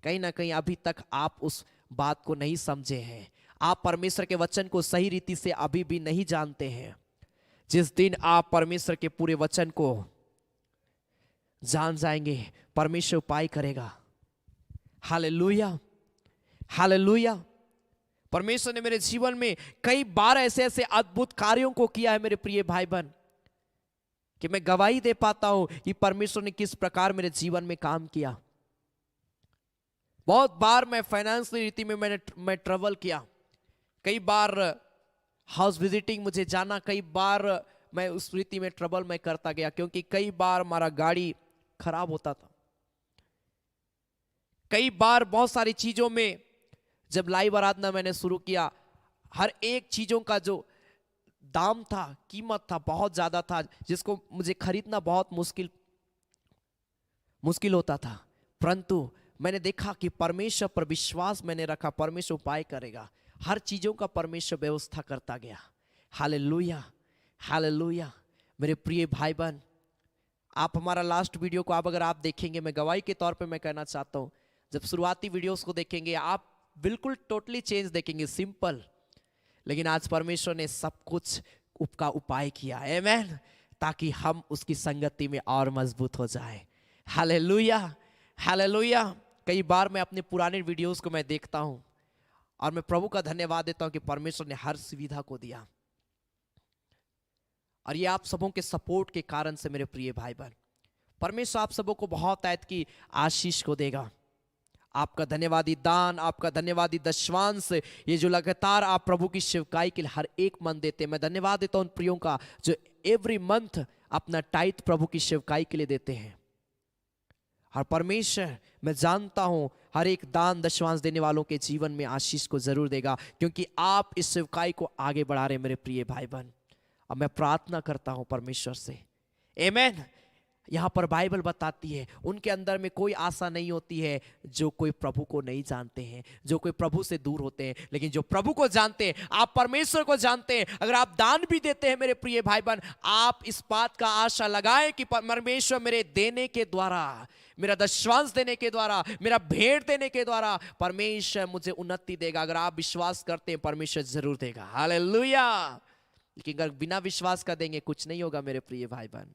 कहीं ना कहीं अभी तक आप उस बात को नहीं समझे हैं, आप परमेश्वर के वचन को सही रीति से अभी भी नहीं जानते हैं। जिस दिन आप परमेश्वर के पूरे वचन को जान जाएंगे, परमेश्वर उपाय करेगा। Hallelujah, hallelujah. परमेश्वर ने मेरे जीवन में कई बार ऐसे ऐसे अद्भुत कार्यों को किया है मेरे प्रिय भाई बहन, कि मैं गवाही दे पाता हूं कि परमेश्वर ने किस प्रकार मेरे जीवन में काम किया। बहुत बार मैं फाइनेंशियल रीति में मैं ट्रैवल किया, कई बार हाउस विजिटिंग मुझे जाना, कई बार मैं उस रीति में ट्रबल मैं करता गया, क्योंकि कई बार हमारा गाड़ी खराब होता था। कई बार बहुत सारी चीजों में जब लाइव आराधना मैंने शुरू किया, हर एक चीजों का जो दाम था, कीमत था, बहुत ज्यादा था, जिसको मुझे खरीदना बहुत मुश्किल होता था। परंतु मैंने देखा कि परमेश्वर पर विश्वास मैंने रखा, परमेश्वर उपाय करेगा। हर चीजों का परमेश्वर व्यवस्था करता गया। Hallelujah, hallelujah. मेरे प्रिय भाई बहन, आप हमारा लास्ट वीडियो को अगर आप देखेंगे, मैं गवाही के तौर पे मैं कहना चाहता हूं, जब शुरुआती वीडियोस को देखेंगे आप बिल्कुल टोटली चेंज देखेंगे, सिंपल, लेकिन आज परमेश्वर ने सब कुछ का उपाय किया। आमेन, ताकि हम उसकी संगति में और मजबूत हो जाए। Hallelujah, hallelujah. कई बार मैं अपने पुराने वीडियोस को मैं देखता हूं और मैं प्रभु का धन्यवाद देता हूं कि परमेश्वर ने हर सुविधा को दिया, और ये आप सबों के सपोर्ट के कारण से मेरे प्रिय भाई बहन, परमेश्वर आप सबों को बहुत आयत की आशीष को देगा। आपका धन्यवादी दान, आपका धन्यवादी दशवांश, ये जो लगातार आप प्रभु की सेवकाई के लिए हर एक मन देते हैं, मैं धन्यवाद देता हूं उन प्रियों का जो एवरी मंथ अपना टाइट प्रभु की सेवकाई के लिए देते हैं। और परमेश्वर, मैं जानता हूं हर एक दान दशवांश देने वालों के जीवन में आशीष को जरूर देगा, क्योंकि आप इस सेवकाई को आगे बढ़ा रहे हैं मेरे प्रिय भाई बहन। अब मैं प्रार्थना करता हूं परमेश्वर से, आमेन। यहां पर बाइबल बताती है उनके अंदर में कोई आशा नहीं होती है जो कोई प्रभु को नहीं जानते हैं, जो कोई प्रभु से दूर होते हैं, लेकिन जो प्रभु को जानते हैं, आप परमेश्वर को जानते हैं। अगर आप दान भी देते हैं मेरे प्रिय भाई बहन, आप इस बात का आशा लगाएं कि परमेश्वर मेरे देने के द्वारा, मेरा दशवांश देने के द्वारा, मेरा भेंट देने के द्वारा परमेश्वर मुझे उन्नति देगा। अगर आप विश्वास करते हैं, परमेश्वर जरूर देगा। हालेलुया। लेकिन अगर बिना विश्वास का देंगे, कुछ नहीं होगा मेरे प्रिय भाई बहन।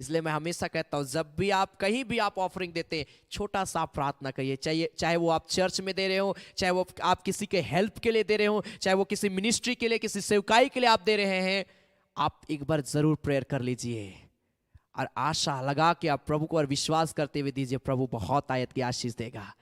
इसलिए मैं हमेशा कहता हूं, जब भी आप कहीं भी आप ऑफरिंग देते हैं, छोटा सा प्रार्थना करिए, चाहे वो आप चर्च में दे रहे हो, चाहे वो आप किसी के हेल्प के लिए दे रहे हो, चाहे वो किसी मिनिस्ट्री के लिए, किसी सेवकाई के लिए आप दे रहे हैं, आप एक बार जरूर प्रेयर कर लीजिए और आशा लगा के आप प्रभु को और विश्वास करते हुए दीजिए, प्रभु बहुत आयत की आशीष देगा।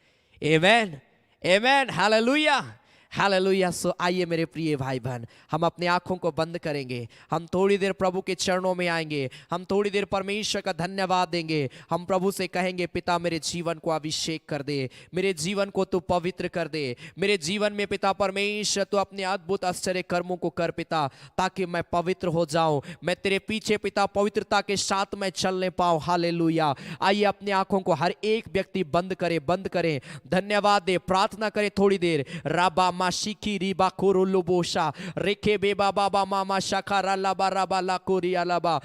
आमेन, आमेन, हालेलुया, हालेलुया। सो आइए मेरे प्रिय भाई बहन, हम अपने आंखों को बंद करेंगे, हम थोड़ी देर प्रभु के चरणों में आएंगे, हम थोड़ी देर परमेश्वर का धन्यवाद देंगे। हम प्रभु से कहेंगे, पिता मेरे जीवन को अभिषेक कर दे, मेरे जीवन को तू पवित्र कर दे, मेरे जीवन में पिता परमेश्वर तू अपने अद्भुत आश्चर्य कर्मों को कर पिता, ताकि मैं पवित्र हो जाऊं, मैं तेरे पीछे पिता पवित्रता के साथ मैं चलने पाऊं। हालेलुया। आइए अपनी आंखों को हर एक व्यक्ति बंद करे, धन्यवाद दे, प्रार्थना करे थोड़ी देर। राबा माशिकी रिबा कोरोलोबोशा रेखे बेबा बाबा मामा शाखारा लाबा राबा लाकोरिया लाबा।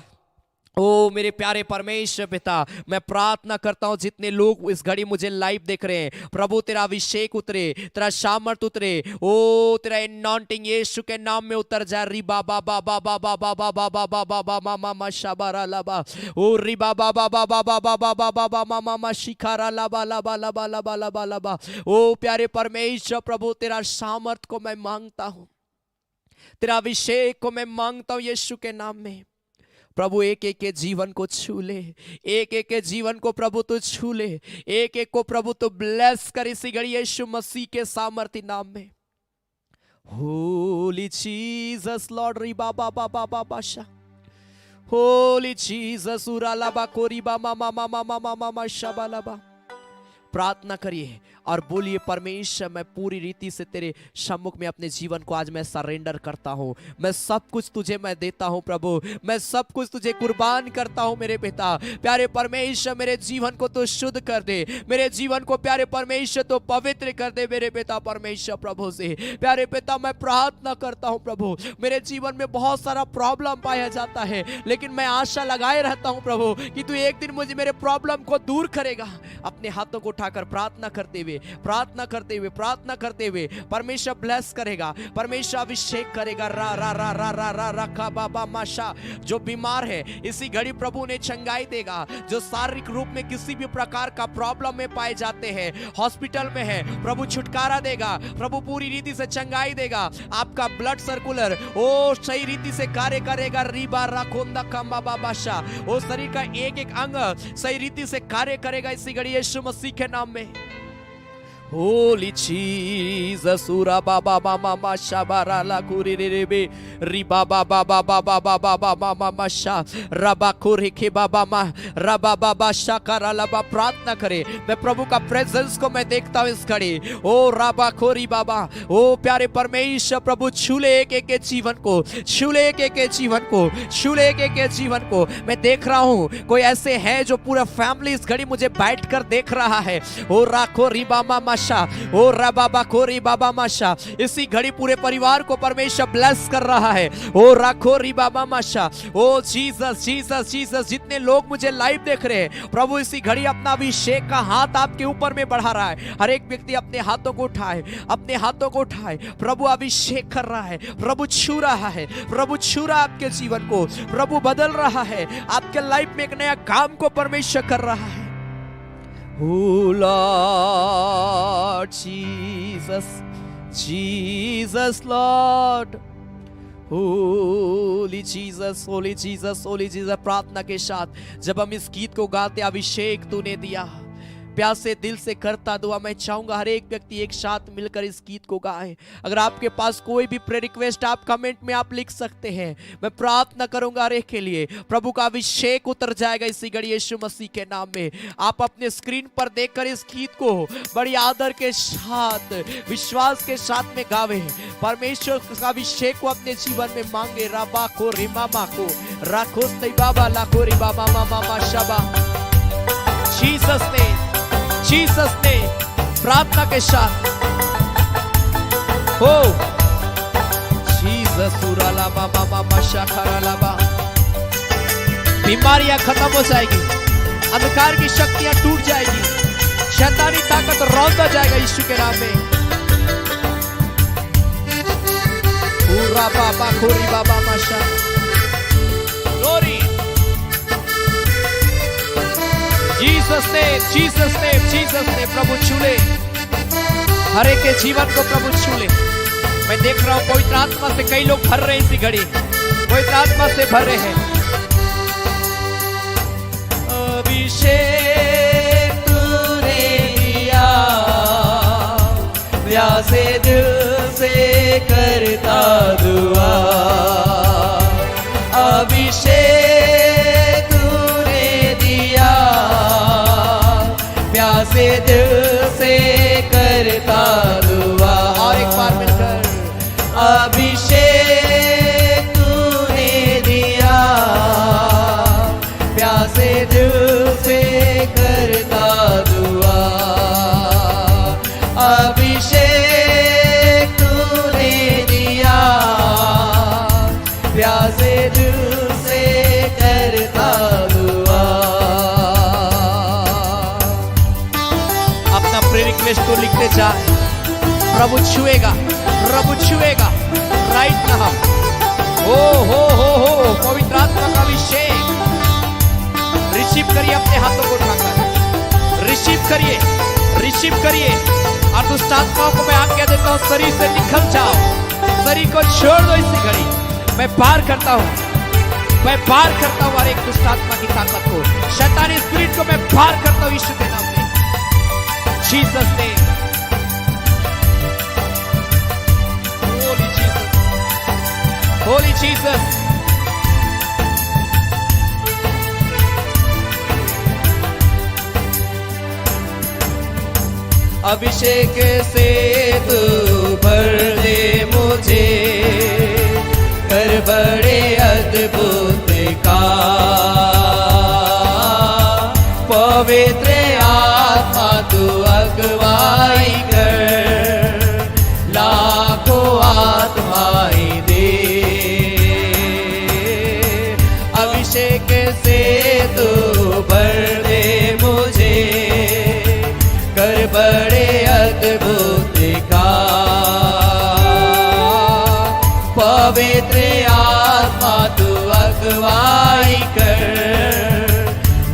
ओ मेरे प्यारे परमेश्वर पिता, मैं प्रार्थना करता हूं जितने लोग इस घड़ी मुझे लाइव देख रहे हैं, प्रभु तेरा अभिषेक उतरे, तेरा सामर्थ उतरे, ओ तेरा एनॉइंटिंग यीशु के नाम में उतर जाए। रिबा बाबा बाबा बाबा बाबा बाबा बाबा मामा मशाबारा लाबा, ओ रिबा बाबा बाबा बाबा बाबा बाबा मामा मशिखारा लाबा लाबा लाबा लाबा लाबा लाबा। ओ प्यारे परमेश्वर प्रभु, तेरा सामर्थ को मैं मांगता हूं, तेरा अभिषेक को मैं मांगता हूं यीशु के नाम में। प्रभु एक एक के जीवन को छू ले, एक एक के जीवन को प्रभु तो छू ले, एक एक को प्रभु तो ब्लेस कर इसी घड़ी यीशु मसीह के सामर्थी नाम में। होली जीसस लॉर्ड री बाबा बाबा बाबा शा, होली जीसस उराला बा कोरी बा मामा मामा मामा मामा शाबाला बा। प्रार्थना करिए और बोलिए, परमेश्वर मैं पूरी रीति से तेरे सम्मुख में अपने जीवन को आज मैं सरेंडर करता हूँ। मैं सब कुछ तुझे मैं देता हूँ प्रभु, मैं सब कुछ तुझे कुर्बान करता हूँ मेरे पिता। प्यारे परमेश्वर मेरे जीवन को तो शुद्ध कर दे, मेरे जीवन को प्यारे परमेश्वर तो पवित्र कर दे मेरे पिता परमेश्वर प्रभु से। प्यारे पिता मैं प्रार्थना करता हूँ प्रभु, मेरे जीवन में बहुत सारा प्रॉब्लम पाया जाता है, लेकिन मैं आशा लगाए रहता हूँ प्रभु कि तू एक दिन मुझे मेरे प्रॉब्लम को दूर करेगा। अपने हाथों को उठाकर प्रार्थना करते हुए परमेश्वर ब्लेस करेगा, परमेश्वर अभिषेक करेगा। रा रा रा रा रा रा रा का बाबा माशा, जो बीमार है इसी घड़ी प्रभु ने चंगाई देगा। जो शारीरिक रूप में किसी भी प्रकार का प्रॉब्लम में पाए जाते हैं, हॉस्पिटल में है, प्रभु छुटकारा देगा, प्रभु पूरी रीति से चंगाई देगा। आपका ब्लड सर्कुलर ओ सही रीति से कार्य करेगा। रीबा राकोंदा कम्बा बाबाशा, ओ शरीर का एक एक अंग सही रीति से कार्य करेगा इसी घड़ी यीशु मसीह के नाम में। Holy Jesus, Ura Baba Mama Mashabara La Kurirebe, Riba Baba Baba Baba Baba Mama Masha, Rabakuri के बाबा माँ रबा बाबा शाकारा लबा प्रार्थना करे। मैं प्रभु का प्रेजेंस को मैं देखता हूँ इस घड़ी। ओ रबा खोरी बाबा, ओ प्यारे परमेश्वर प्रभु छूले एक एक के जीवन को, छूले एक एक के जीवन को, छूले एक एक के जीवन को। मैं देख रहा हूँ कोई ऐसे है जो पूरा फैमिली इस घड़ी मुझे बैठ कर देख रहा है। ओ राखो रिबा मामा ओ रबाबा कोरी बाबा माशा, इसी घड़ी पूरे परिवार को परमेश्वर ब्लेस कर रहा है। ओ राखो री बाबा माशा, ओ जीसस जीसस जीसस। जितने लोग मुझे लाइव देख रहे हैं प्रभु इसी घड़ी अपना अभिषेक का हाथ आपके ऊपर में बढ़ा रहा है। हर एक व्यक्ति अपने हाथों को उठाए, अपने हाथों को उठाए। प्रभु अभिषेक कर रहा है, प्रभु छू रहा है, प्रभु छू रहा है आपके जीवन को, प्रभु बदल रहा है आपके लाइफ में। एक नया काम को परमेश्वर कर रहा है। Oh Lord Jesus, Jesus Lord, Holy Jesus, Holy Jesus, Holy Jesus। प्रार्थना के साथ जब हम इस गीत को गाते, अभिषेक तूने दिया, प्यासे दिल से करता दुआ। मैं चाहूंगा हर एक व्यक्ति एक साथ मिलकर इस गीत को गाए। अगर आपके पास कोई भी प्रे रिक्वेस्ट आप कमेंट में आप लिख सकते हैं। मैं प्रार्थना करूंगा हर एक के लिए, प्रभु का अभिषेक उतर जाएगा इसी घड़ी यीशु मसीह के नाम में। आप अपने स्क्रीन पर देखकर इस गीत को बड़ी आदर के साथ, विश्वास के साथ में गावे। परमेश्वर का अभिषेक को अपने जीवन में मांगे। राबा को रिमामा को राखो बाबा लाखो रिबा मामा मामा शबा। जीसस ने, जीसस ने प्रार्थना के साथ हो। जीसस उराला बाबा मामा शाखराला बा। बीमारियां खत्म हो जाएगी, अंधकार की शक्तियां टूट जाएगी, शैतानी ताकत रौंदा जाएगा यीशु के नाम में। पूरा बाबा खोरी बाबा माशा ग्लोरी। जीसस ने, जीसस ने, जीसस ने प्रभु छूले हर एक के जीवन को, प्रभु छूले। मैं देख रहा हूं पवित्र आत्मा से कई लोग भर रहे हैं इसी घड़ी, पवित्र आत्मा से भर रहे हैं। अभिषेक तूने दिया, प्यासे दिल से करता दुआ। अभिषेक तूने दिया, प्यासे दिल से करता दुआ। और एक बार मिलकर अभिषेक तूने दिया, प्यासे दिल से करता दुआ। अभिषेक तूने दिया, प्यासे दिल से करता दुआ। अपना प्रेयर रिक्वेस्ट को लिखते जाए। प्रभु छुएगा, प्रभु छुएगा राइट नाउ। हो पवित्र आत्मा का अभिषेक रिसीव करिए अपने हाथों को उठाकर, रिसीव करिए, रिसीव करिए। और दुष्ट आत्माओं को मैं आज्ञा देता हूँ शरीर से निकल जाओ, शरीर को छोड़ दो इसी घड़ी। मैं पार करता हूँ, मैं पार करता हूँ हर एक दुष्ट आत्मा की ताकत को, शैतानी स्पिरिट को मैं पार करता हूँ यीशु के नाम में। जीसस ने, होली जीसस, होली जीसस। अभिषेक से तू भर दे मुझे, कर बड़े अद्भुत काम। पवित्र आत्मा तू अगुवाई कर, लाखों आत्माएं दे। अभिषेक से तू भर दे मुझे, कर बड़े अद्भुत काम। पवित्र आत्मा तू अगुवाई कर,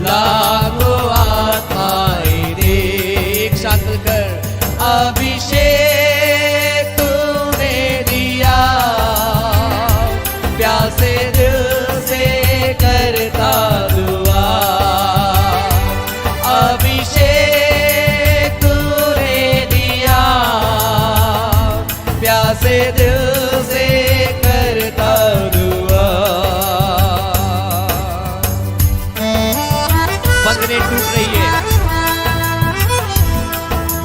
लाखों आत्माएं दे। एक साथ कर। अभिषेक तूने दिया, प्यासे दिल से करता दुआ। अभिषेक तूने दिया, प्यासे दिल से करता दुआ। बंधने टूट रही है।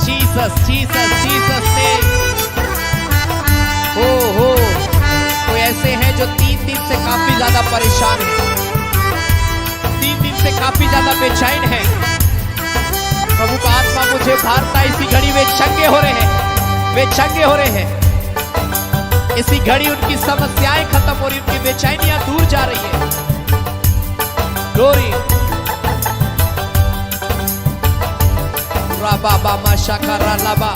जीसस जीसस जीसस ने हो कोई ऐसे हैं जो 3 दिन से काफी ज्यादा परेशान है, 3 दिन से काफी ज्यादा बेचैन है। प्रभु का आत्मा मुझे भारता इसी घड़ी वे चंगे हो रहे हैं, वे चंगे हो रहे हैं। इसी घड़ी उनकी समस्याएं खत्म हो रही, उनकी बेचैनियां दूर जा रही है। ग्लोरी राबा माशाकारा लाबा।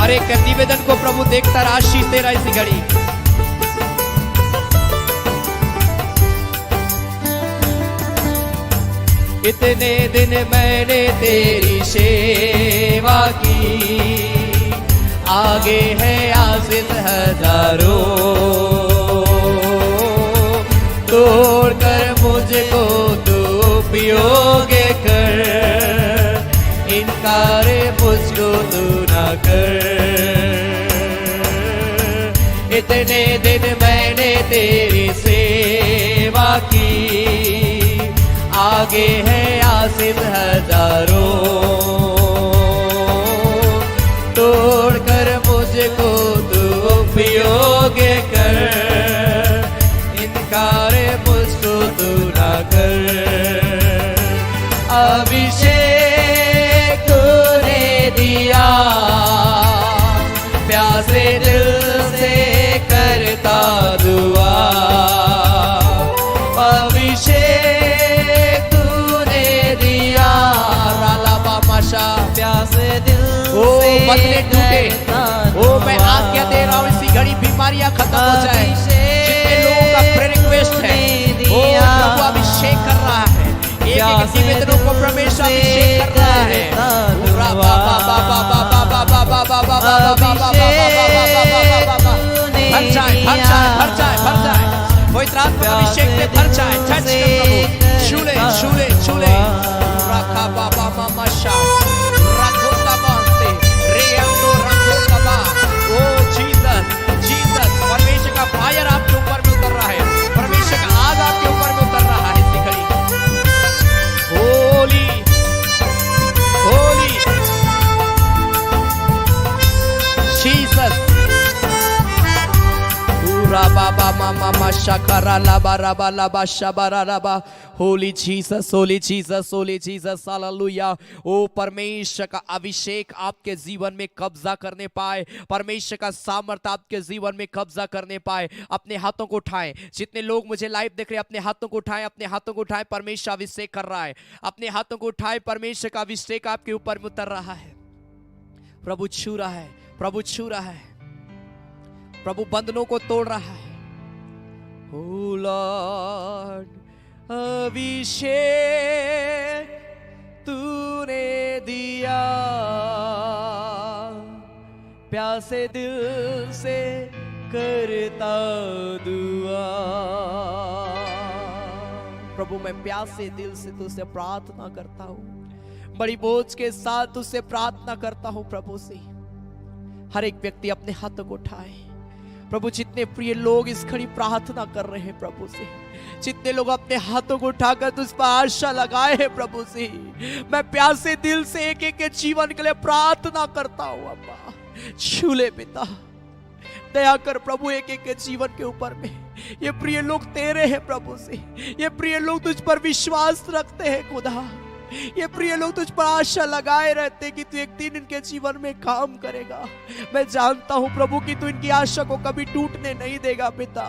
हर एक निवेदन को प्रभु देखता रहा, आशीष दे रहा इसी घड़ी। इतने दिन मैंने तेरी सेवा की, आगे है आशीष हजारों। तोड़ कर मुझको तू उपयोग कर, इनकार मुझको तू ना कर। इतने दिन मैंने तेरी सेवा की, आगे है आशीष हजारों। तोड़ कर मुझको तू उपयोग कर, इनकार मुझको तू ना कर। अभिषेक तूने दिया, प्यासे दिल से करता दुआ। अभिषेक तूने दिया, रालाबा माशा। प्यासे दिल से बदले टूटे। करता ओ मैं आज्ञा दे रहा हूँ इसी घड़ी बीमारियां खत्म हो जाए। जितने लोगों का प्रेयर रिक्वेस्ट है, ओ प्रभु अभिषेक कर रहा है। एक एक निवेदनों को परमेश्वर अभिषेक कर रहा है। भर जाए भर जाए भर जाए भर जाए, पवित्र आत्मा अभिषेक में भर जाए। टच कर प्रभु, छू ले छू ले छू ले। रखा बाबा मामा शाह रखो तबास्ते रे अंदो रखो तबा। ओ जीसस जीसस, परमेश्वर का फायर आपके ऊपर में उतर रहा है, परमेश्वर का आग आपके ऊपर में उतर रहा है इसी घड़ी। Holy holy Jesus. बाबा मामा मशकरा लाबा राबा लाबा शबरा राबा। Holy Jesus holy Jesus holy Jesus, हालेलुया। ओ परमेश्वर का अभिषेक आपके जीवन में कब्जा करने पाए, परमेश्वर का सामर्थ आपके जीवन में कब्जा करने पाए। अपने हाथों को उठाएं। जितने लोग मुझे लाइव देख रहे हैं, अपने हाथों को उठाएं, अपने हाथों को उठाएं। परमेश्वर अभिषेक कर रहा है, अपने हाथों को उठाएं। परमेश्वर का अभिषेक आपके ऊपर में उतर रहा है। प्रभु छू रहा है, प्रभु छू रहा है, प्रभु बंधनों को तोड़ रहा है। ओ लॉर्ड, अभिषेक तूने दिया, प्यासे दिल से करता दुआ। प्रभु मैं प्यासे दिल से तुझसे प्रार्थना करता हूं, बड़ी बोझ के साथ तुझसे प्रार्थना करता हूं प्रभु से। हर एक व्यक्ति अपने हाथों को उठाए, प्रभु जितने प्रिय लोग इस घड़ी प्रार्थना कर रहे हैं प्रभु से, जितने लोग अपने हाथों को उठाकर तुझ पर आशा लगाए हैं प्रभु से, मैं प्यासे दिल से एक एक के जीवन के लिए प्रार्थना करता हूँ। अब्बा छू ले पिता, दया कर प्रभु एक एक के जीवन के ऊपर में। ये प्रिय लोग तेरे हैं प्रभु से, ये प्रिय लोग तुझ पर विश्वास रखते हैं खुदा, ये प्रिय लोग तुझ पर आशा लगाए रहते कि तू एक दिन इनके जीवन में काम करेगा। मैं जानता हूं प्रभु कि तू इनकी आशा को कभी टूटने नहीं देगा पिता।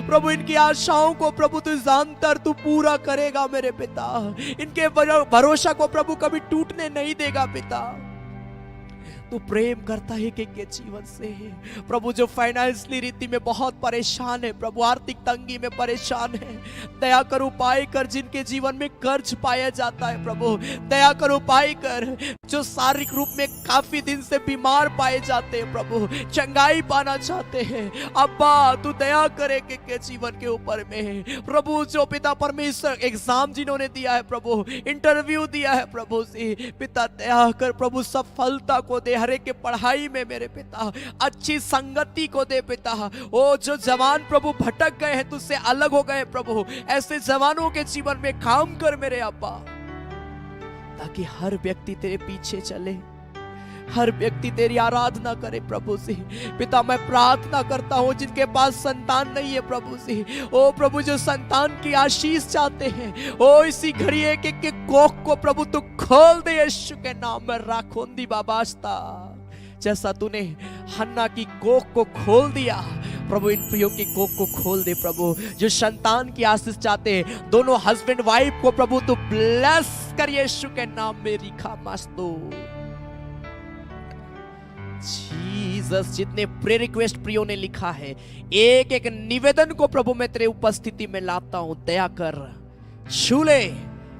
प्रभु इनकी आशाओं को प्रभु तू जानता तू पूरा करेगा मेरे पिता। इनके भरोसा को प्रभु कभी टूटने नहीं देगा पिता। तू प्रेम करता है एक एक के जीवन से प्रभु, जो फाइनेंशियली रीति में बहुत परेशान है प्रभु, आर्थिक तंगी में परेशान है, दया कर उपाय कर। जिनके जीवन में कर्ज पाया जाता है प्रभु, दया कर उपाय कर। जो शारीरिक रूप में काफी दिन से बीमार पाए जाते हैं प्रभु, चंगाई पाना चाहते हैं, अब्बा तू दया कर एक एक के जीवन के ऊपर में प्रभु। जो पिता परमेश्वर एग्जाम जिन्होंने दिया है प्रभु, इंटरव्यू दिया है प्रभु से पिता, दया कर प्रभु सफलता को दे हर एक के पढ़ाई में मेरे पिता, अच्छी संगति को दे पिता। ओ जो जवान प्रभु भटक गए हैं, तुझसे अलग हो गए प्रभु, ऐसे जवानों के जीवन में काम कर मेरे अब्बा, ताकि हर व्यक्ति तेरे पीछे चले, हर व्यक्ति तेरी आराधना करे प्रभु से पिता। मैं प्रार्थना करता हूँ जिनके पास संतान नहीं है प्रभु से, ओ प्रभु जो संतान की आशीष चाहते हैं, ओ इसी घड़ी एक एक के कोख को प्रभु तू खोल दे यीशु के नाम में। राखोंदी बाबास्ता, जैसा तूने हन्ना की कोख को खोल दिया प्रभु, इन प्रियों की कोख को खोल दे प्रभु। जो संतान की आशीष चाहते हैं, दोनों हस्बैंड वाइफ को प्रभु तू ब्लेस कर यीशु के नाम में। रिखा मस्तो जीसस, जितने प्रे रिक्वेस्ट प्रियो ने लिखा है, एक एक निवेदन को प्रभु मैं तेरे उपस्थिति में लाता हूं। दया कर, छू ले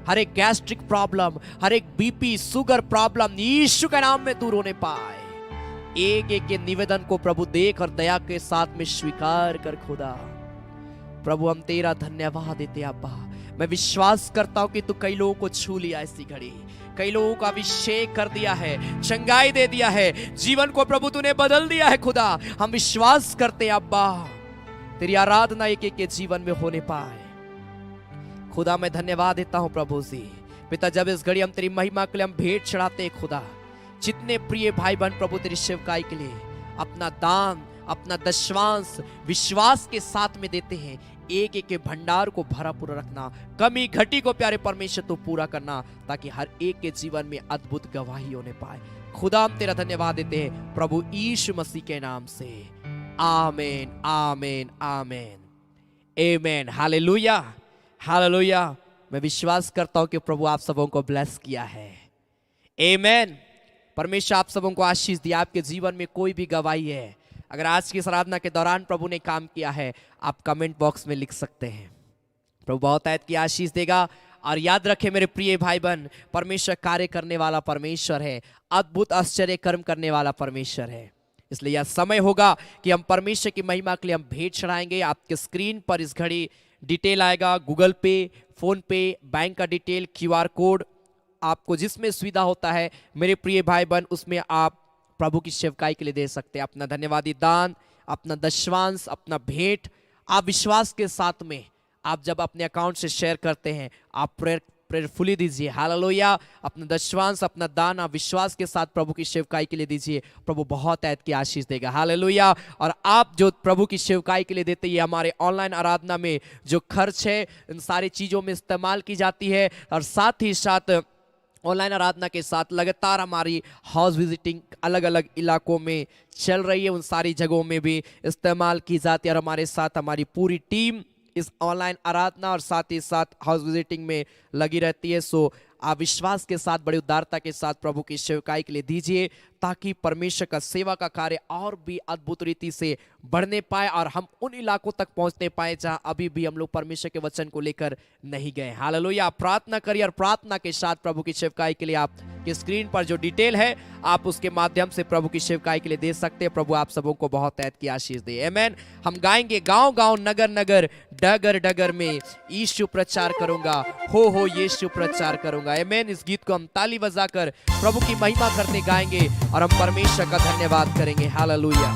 हर एक गैस्ट्रिक प्रॉब्लम, हर एक बीपी शुगर प्रॉब्लम यीशु के नाम में दूर होने पाए। एक एक के निवेदन को प्रभु देख और दया के साथ में स्वीकार कर खुदा। प्रभु हम तेरा धन्यवाद देते अब्बा। मैं विश्वास करता हूं कि तू कई लोगों को छू लिया इसी घड़ी, कई लोगों का अभिषेक कर दिया है, चंगाई दे दिया है, जीवन को प्रभु तूने बदल दिया है खुदा। हम विश्वास करते हैं अब्बा, तेरी आराधना एक एक के जीवन में होने पाए खुदा। मैं धन्यवाद देता हूं प्रभु जी पिता, जब इस घड़ी हम तेरी महिमा के लिए हम भेंट चढ़ाते हैं खुदा। जितने प्रिय भाई बहन प्रभु तेरी सेवकाई के लिए अपना दान, अपना दशवांश विश्वास के साथ में देते हैं, एक एक के भंडार को भरा पूरा रखना, कमी घटी को प्यारे परमेश्वर तो पूरा करना, ताकि हर एक के जीवन में अद्भुत गवाही होने पाए खुदा। हम तेरा धन्यवाद देते हैं प्रभु यीशु मसीह के नाम से, आमीन आमीन आमीन आमीन। Hallelujah hallelujah. मैं विश्वास करता हूं कि प्रभु आप सबों को ब्लेस किया है। आमीन। परमेश्वर आप सबों को आशीष दिया। आपके जीवन में कोई भी गवाही है, अगर आज की आराधना के दौरान प्रभु ने काम किया है, आप कमेंट बॉक्स में लिख सकते हैं। प्रभु बहुत आयत की आशीष देगा। और याद रखें मेरे प्रिय भाई बहन, परमेश्वर कार्य करने वाला परमेश्वर है, अद्भुत आश्चर्य कर्म करने वाला परमेश्वर है। इसलिए यह समय होगा कि हम परमेश्वर की महिमा के लिए हम भेंट चढ़ाएंगे। आपके स्क्रीन पर इस घड़ी डिटेल आएगा, गूगल पे, फोन पे, बैंक का डिटेल, QR कोड, आपको जिसमें सुविधा होता है मेरे प्रिय भाई बहन, उसमें आप प्रभु की सेवकाई के लिए दे सकते हैं। अपना धन्यवादी दान, अपना दशवांश, अपना भेंट आप विश्वास के साथ में आप जब अपने अकाउंट से शेयर करते हैं, आप प्रेयरफुली दीजिए। हालेलुया। अपना दशवांश, अपना दान आप विश्वास के साथ प्रभु की सेवकाई के लिए दीजिए। प्रभु बहुत ऐत की आशीष देगा। हालेलुया। और आप जो प्रभु की सेवकाई के लिए देते हैं, हमारे ऑनलाइन आराधना में जो खर्च है इन सारी चीज़ों में इस्तेमाल की जाती है। और साथ ही साथ ऑनलाइन आराधना के साथ लगातार हमारी हाउस विजिटिंग अलग अलग इलाकों में चल रही है, उन सारी जगहों में भी इस्तेमाल की जाती है। और हमारे साथ हमारी पूरी टीम इस ऑनलाइन आराधना और साथ ही साथ हाउस विजिटिंग में लगी रहती है। सो आप विश्वास के साथ बड़ी उदारता के साथ प्रभु की सेवकाई के लिए दीजिए, ताकि परमेश्वर का सेवा का कार्य और भी अद्भुत रीति से बढ़ने पाए और हम उन इलाकों तक पहुंचने पाए जहां अभी भी हम लोग परमेश्वर के वचन को लेकर नहीं गए। हालेलुया। आप प्रार्थना करिए और प्रार्थना के साथ प्रभु की सेवकाई के लिए आपके स्क्रीन पर जो डिटेल है आप उसके माध्यम से प्रभु की सेवकाई के लिए दे सकते हैं। प्रभु आप सबों को बहुत ऐत की आशीष दे। आमीन। हम गाएंगे, गांव गांव नगर नगर डगर डगर में यीशु प्रचार करूंगा, हो यीशु प्रचार करूंगा। आमीन। इस गीत को हम ताली बजाकर प्रभु की महिमा करते गाएंगे और हम परमेश्वर का धन्यवाद करेंगे। हालेलुया।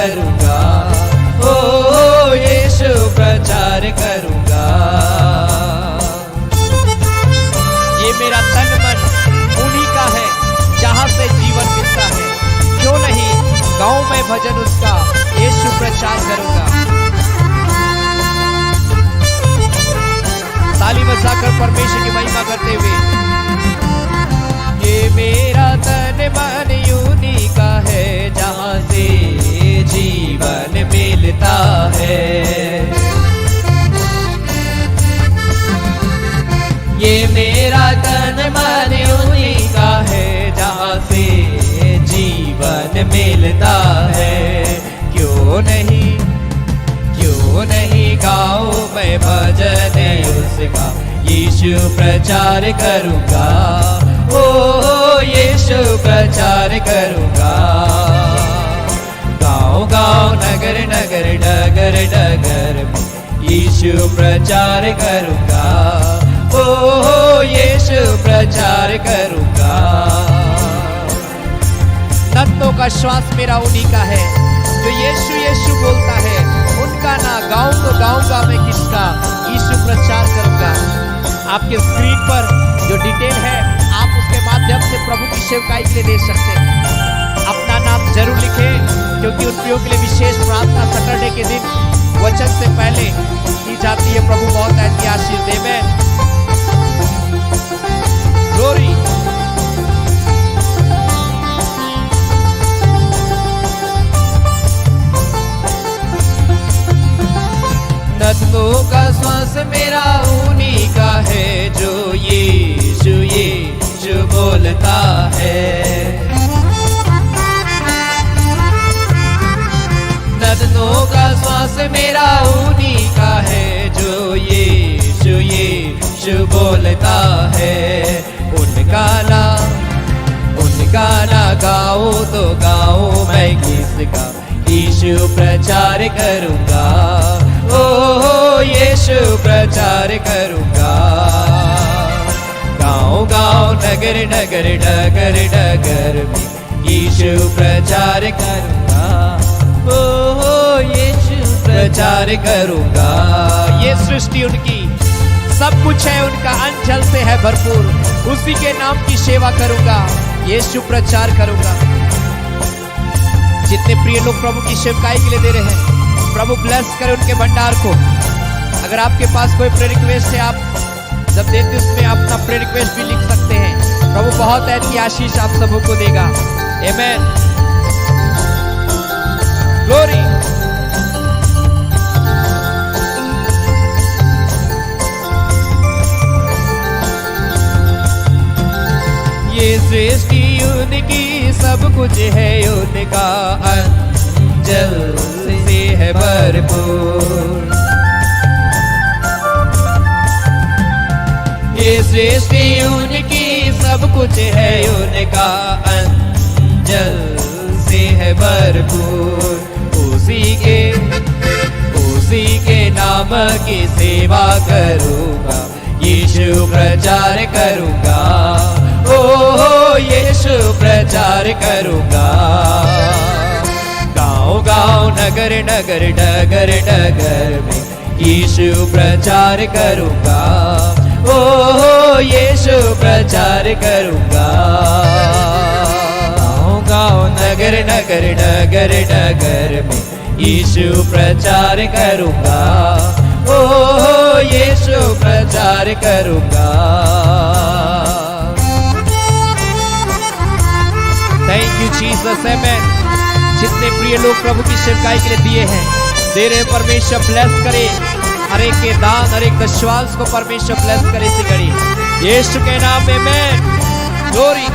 करूंगा, ओ यीशु प्रचार करूंगा। ये मेरा तन मन उन्हीं का है जहां से जीवन मिलता है, क्यों नहीं गाँव में भजन उसका यीशु प्रचार करूंगा। ताली बजाकर परमेश्वर की महिमा करते हुए, ये मेरा तन मन उन्हीं का है जहां से जीवन मिलता है। ये मेरा तन मन उन्हीं का है जहां से जीवन मिलता है। क्यों नहीं गाऊं मैं भजन उसका, यीशु प्रचार करूंगा, ओ यीशु प्रचार करूंगा। गाँव गाँव नगर नगर डगर डगर में यीशु प्रचार करूंगा, ओ यीशु प्रचार करूंगा। तत्वों का श्वास मेरा उन्हीं का है, जो यीशु यीशु बोलता है, उनका ना गाऊं तो गाऊंगा मैं किसका, यीशु प्रचार करूंगा। आपके स्क्रीन पर जो डिटेल है, आप उसके माध्यम से प्रभु की सेवकाई के लिए दे सकते हैं। अपना नाम जरूर लिखें, क्योंकि उन प्रियो के लिए विशेष प्रार्थना सैटरडे के दिन वचन से पहले की जाती है। प्रभु बहुत ऐसी आशीष दे। मैं ग्लोरी तत्वों का श्वास मेरा उन्हीं का है, जो यीशु यीशु बोलता है। तत्वों का श्वास मेरा उन्हीं का है, जो यीशु यीशु बोलता है। उनका ना गाओ तो गाओ मैं किसका, यीशु प्रचार करूंगा, ओ यीशु प्रचार करूंगा। गाँव गाँव नगर नगर डगर डगर में यीशु प्रचार करूंगा, ओ यीशु प्रचार करूंगा। ये सृष्टि उनकी, सब कुछ है उनका, अंचल से है भरपूर, उसी के नाम की सेवा करूंगा, यीशु प्रचार करूंगा। जितने प्रिय लोग प्रभु की सेवकाई के लिए दे रहे हैं, प्रभु ब्लेस करे उनके भंडार को। अगर आपके पास कोई प्रेयर रिक्वेस्ट है, आप जब देते उसमें अपना प्रेयर रिक्वेस्ट भी लिख सकते हैं। प्रभु बहुत ऐसी आशीष आप सबों को देगा। आमेन, ग्लोरी। ये सृष्टि उनकी, सब कुछ है उनका, अंजल से है भरपूर। ये सृष्टि उनकी, सब कुछ है उनका, अंजल से है भरपूर। उसी के नाम की सेवा करूंगा, यीशु प्रचार करूंगा, ओ यीशु प्रचार करूंगा। गाँव गाँव नगर नगर डगर डगर में यीशु प्रचार करूंगा, ओ यीशु प्रचार करूंगा। गाँव गाँव नगर नगर डगर डगर में यीशु प्रचार करूंगा, ओ यीशु प्रचार करूंगा। Thank you Jesus. आमेन। जितने प्रिय लोग प्रभु की सेवकाई के लिए दिए हैं, दे रहे परमेश्वर ब्लेस करे। हर एक के दान, हर एक विश्वास को परमेश्वर ब्लेस करे इसी घड़ी, यीशु के नाम में। आमेन, glory.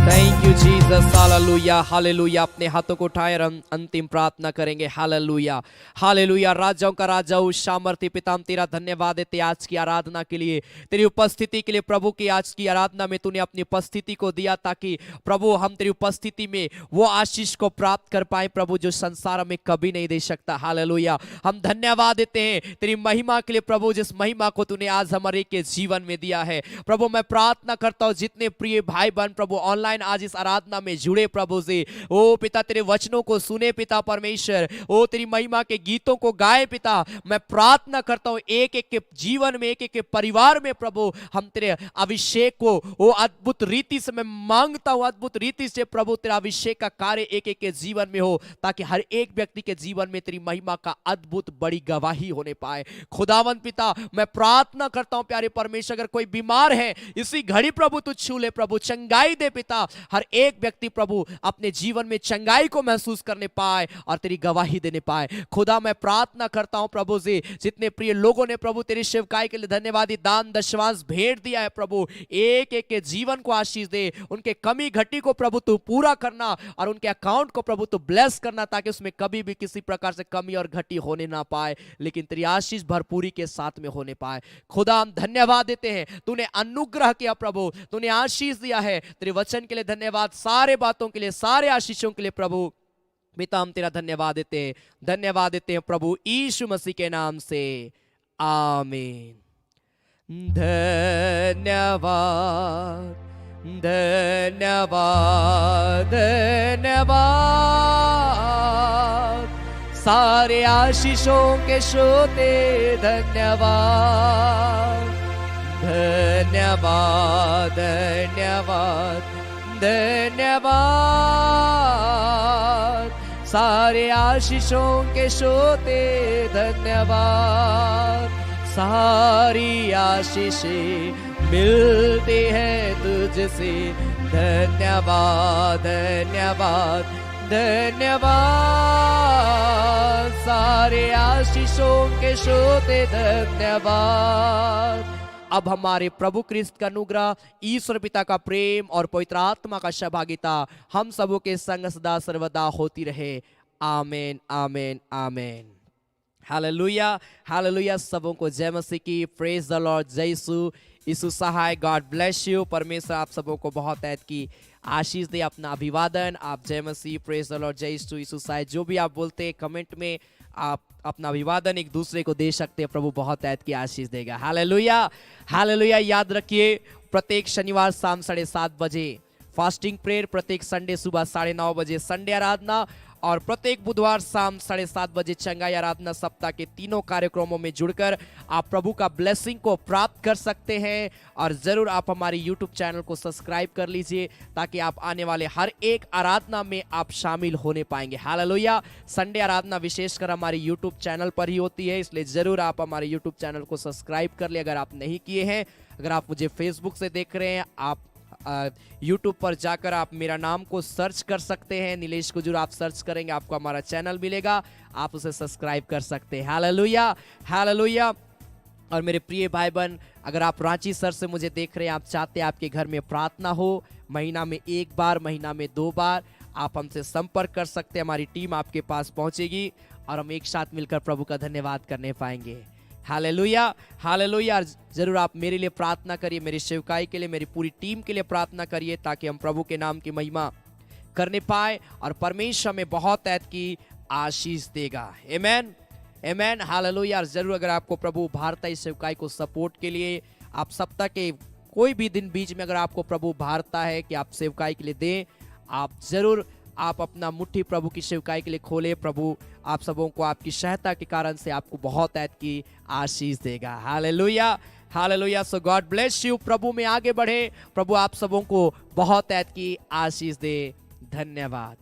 Thank you Jesus. Jesus, हालेलुया हालेलुया। अपने हाथों को उठाए और हम अंतिम प्रार्थना करेंगे। हालेलुया हालेलुया। राजाओं का राजा सामर्थ्य पिता, हम तेरा धन्यवाद देते आज की आराधना के लिए, तेरी उपस्थिति के लिए प्रभु। की आज की आराधना में तूने अपनी उपस्थिति को दिया ताकि प्रभु हम तेरी उपस्थिति में वो आशीष को प्राप्त कर पाए प्रभु, जो संसार में कभी नहीं दे सकता। हालेलुया। हम धन्यवाद देते हैं तेरी महिमा के लिए प्रभु, जिस महिमा को तूने आज हमारे के जीवन में दिया है प्रभु। मैं प्रार्थना करता हूं जितने प्रिय भाई बहन प्रभु ऑनलाइन आज इस आराधना में जुड़े प्रभु से, ओ पिता तेरे वचनों को सुने पिता परमेश्वर, ओ तेरी महिमा के गीतों को गाए पिता। मैं प्रार्थना करता हूं एक एक के जीवन में, एक एक के परिवार में प्रभु हम तेरे अभिषेक को वो अद्भुत रीति से मैं मांगता हूं, अद्भुत रीति से प्रभु तेरा अभिषेक का कार्य एक एक के जीवन में हो, ताकि हर एक व्यक्ति के जीवन में तेरी महिमा का अद्भुत बड़ी गवाही होने पाए। खुदावंत पिता मैं प्रार्थना करता हूं प्यारे परमेश्वर, अगर कोई बीमार है इसी घड़ी प्रभु तू छू ले प्रभु, चंगाई दे पिता। हर एक व्यक्ति प्रभु अपने जीवन में चंगाई को महसूस करने पाए और तेरी गवाही देने पाए। खुदा मैं प्रार्थना करता हूं प्रभु से जितने प्रिय लोगों ने प्रभु तेरी सेवकाई के लिए धन्यवादी दान दशवांश भेंट दिया है प्रभु, एक एक के जीवन को आशीष दे, उनके कमी घटी को प्रभु तू पूरा करना और उनके अकाउंट को प्रभु तू ब्लेस करना, ताकि उसमें कभी भी किसी प्रकार से कमी और घटी होने ना पाए, लेकिन तेरी आशीष भरपूरी के साथ में होने पाए। खुदा हम धन्यवाद देते हैं, तूने अनुग्रह किया प्रभु, तूने आशीष दिया है। तेरे वचन के लिए धन्यवाद, सारे बातों के लिए, सारे आशीषों के लिए प्रभु पिता हम तेरा धन्यवाद देते हैं प्रभु यीशु मसीह के नाम से, आमीन। धन्यवाद धन्यवाद धन्यवाद, सारे आशीषों के श्रोते धन्यवाद धन्यवाद धन्यवाद धन्यवाद, सारे आशीषों के श्रोते धन्यवाद। सारी आशीषें मिलती है तुझसे, धन्यवाद धन्यवाद धन्यवाद, सारे आशीषों के श्रोते धन्यवाद। अब हमारे प्रभु क्रिस्त का अनुग्रह, ईश्वर पिता का प्रेम और पवित्र आत्मा का सहभागिता हम सबों के संग सदा सर्वदा होती रहे। आमीन आमीन आमीन। Hallelujah hallelujah. सबों को जय मसीह की, प्रेज द लॉर्ड, जय यीशु सहाय, गॉड ब्लेस यू। परमेश्वर आप सबों को बहुत ऐत की आशीष दे। अपना अभिवादन आप जय मसीह, प्रेज द लॉर्ड, जय यीशु सहाय, जो भी आप बोलते हैं कमेंट में आप अपना अभिवादन एक दूसरे को दे सकते हैं। प्रभु बहुत ऐत की आशीष देगा। हालेलुया हालेलुया। याद रखिए प्रत्येक शनिवार शाम 7:30 बजे फास्टिंग प्रेयर, प्रत्येक संडे सुबह 9:30 बजे संडे आराधना, और प्रत्येक बुधवार शाम 7:30 बजे चंगाई आराधना। सप्ताह के तीनों कार्यक्रमों में जुड़कर आप प्रभु का ब्लेसिंग को प्राप्त कर सकते हैं। और ज़रूर आप हमारे यूट्यूब चैनल को सब्सक्राइब कर लीजिए, ताकि आप आने वाले हर एक आराधना में आप शामिल होने पाएंगे। हालेलुया। संडे आराधना विशेषकर हमारे यूट्यूब चैनल पर ही होती है, इसलिए ज़रूर आप हमारे यूट्यूब चैनल को सब्सक्राइब कर ले अगर आप नहीं किए हैं। अगर आप मुझे फेसबुक से देख रहे हैं, आप यूट्यूब पर जाकर आप मेरा नाम को सर्च कर सकते हैं, नीलेश कुजूर आप सर्च करेंगे आपको हमारा चैनल मिलेगा, आप उसे सब्सक्राइब कर सकते हैं। Hallelujah hallelujah. और मेरे प्रिय भाई बहन, अगर आप रांची शहर से मुझे देख रहे हैं, आप चाहते हैं आपके घर में प्रार्थना हो, महीना में 1 बार, महीना में 2 बार, आप हमसे संपर्क कर सकते हैं। हमारी टीम आपके पास पहुंचेगी और हम एक साथ मिलकर प्रभु का धन्यवाद करने पाएंगे। Hallelujah hallelujah. जरूर आप मेरे लिए प्रार्थना करिए, मेरी सेवकाई के लिए, मेरी पूरी टीम के लिए प्रार्थना करिए, ताकि हम प्रभु के नाम की महिमा करने पाए और परमेश्वर में बहुत ऐत की आशीष देगा। आमीन आमीन हालेलुया। जरूर अगर आपको प्रभु भारत इस सेवकाई को सपोर्ट के लिए, आप सप्ताह के कोई भी दिन बीच में अगर आपको प्रभु भारता है कि आप सेवकाई के लिए दें, आप जरूर आप अपना मुट्ठी प्रभु की सेवकाई के लिए खोले। प्रभु आप सबों को आपकी सहायता के कारण से आपको बहुत ऐत की आशीष देगा। हालेलुया हालेलुया। So God bless you. प्रभु में आगे बढ़े, प्रभु आप सबों को बहुत ऐत की आशीष दे। धन्यवाद।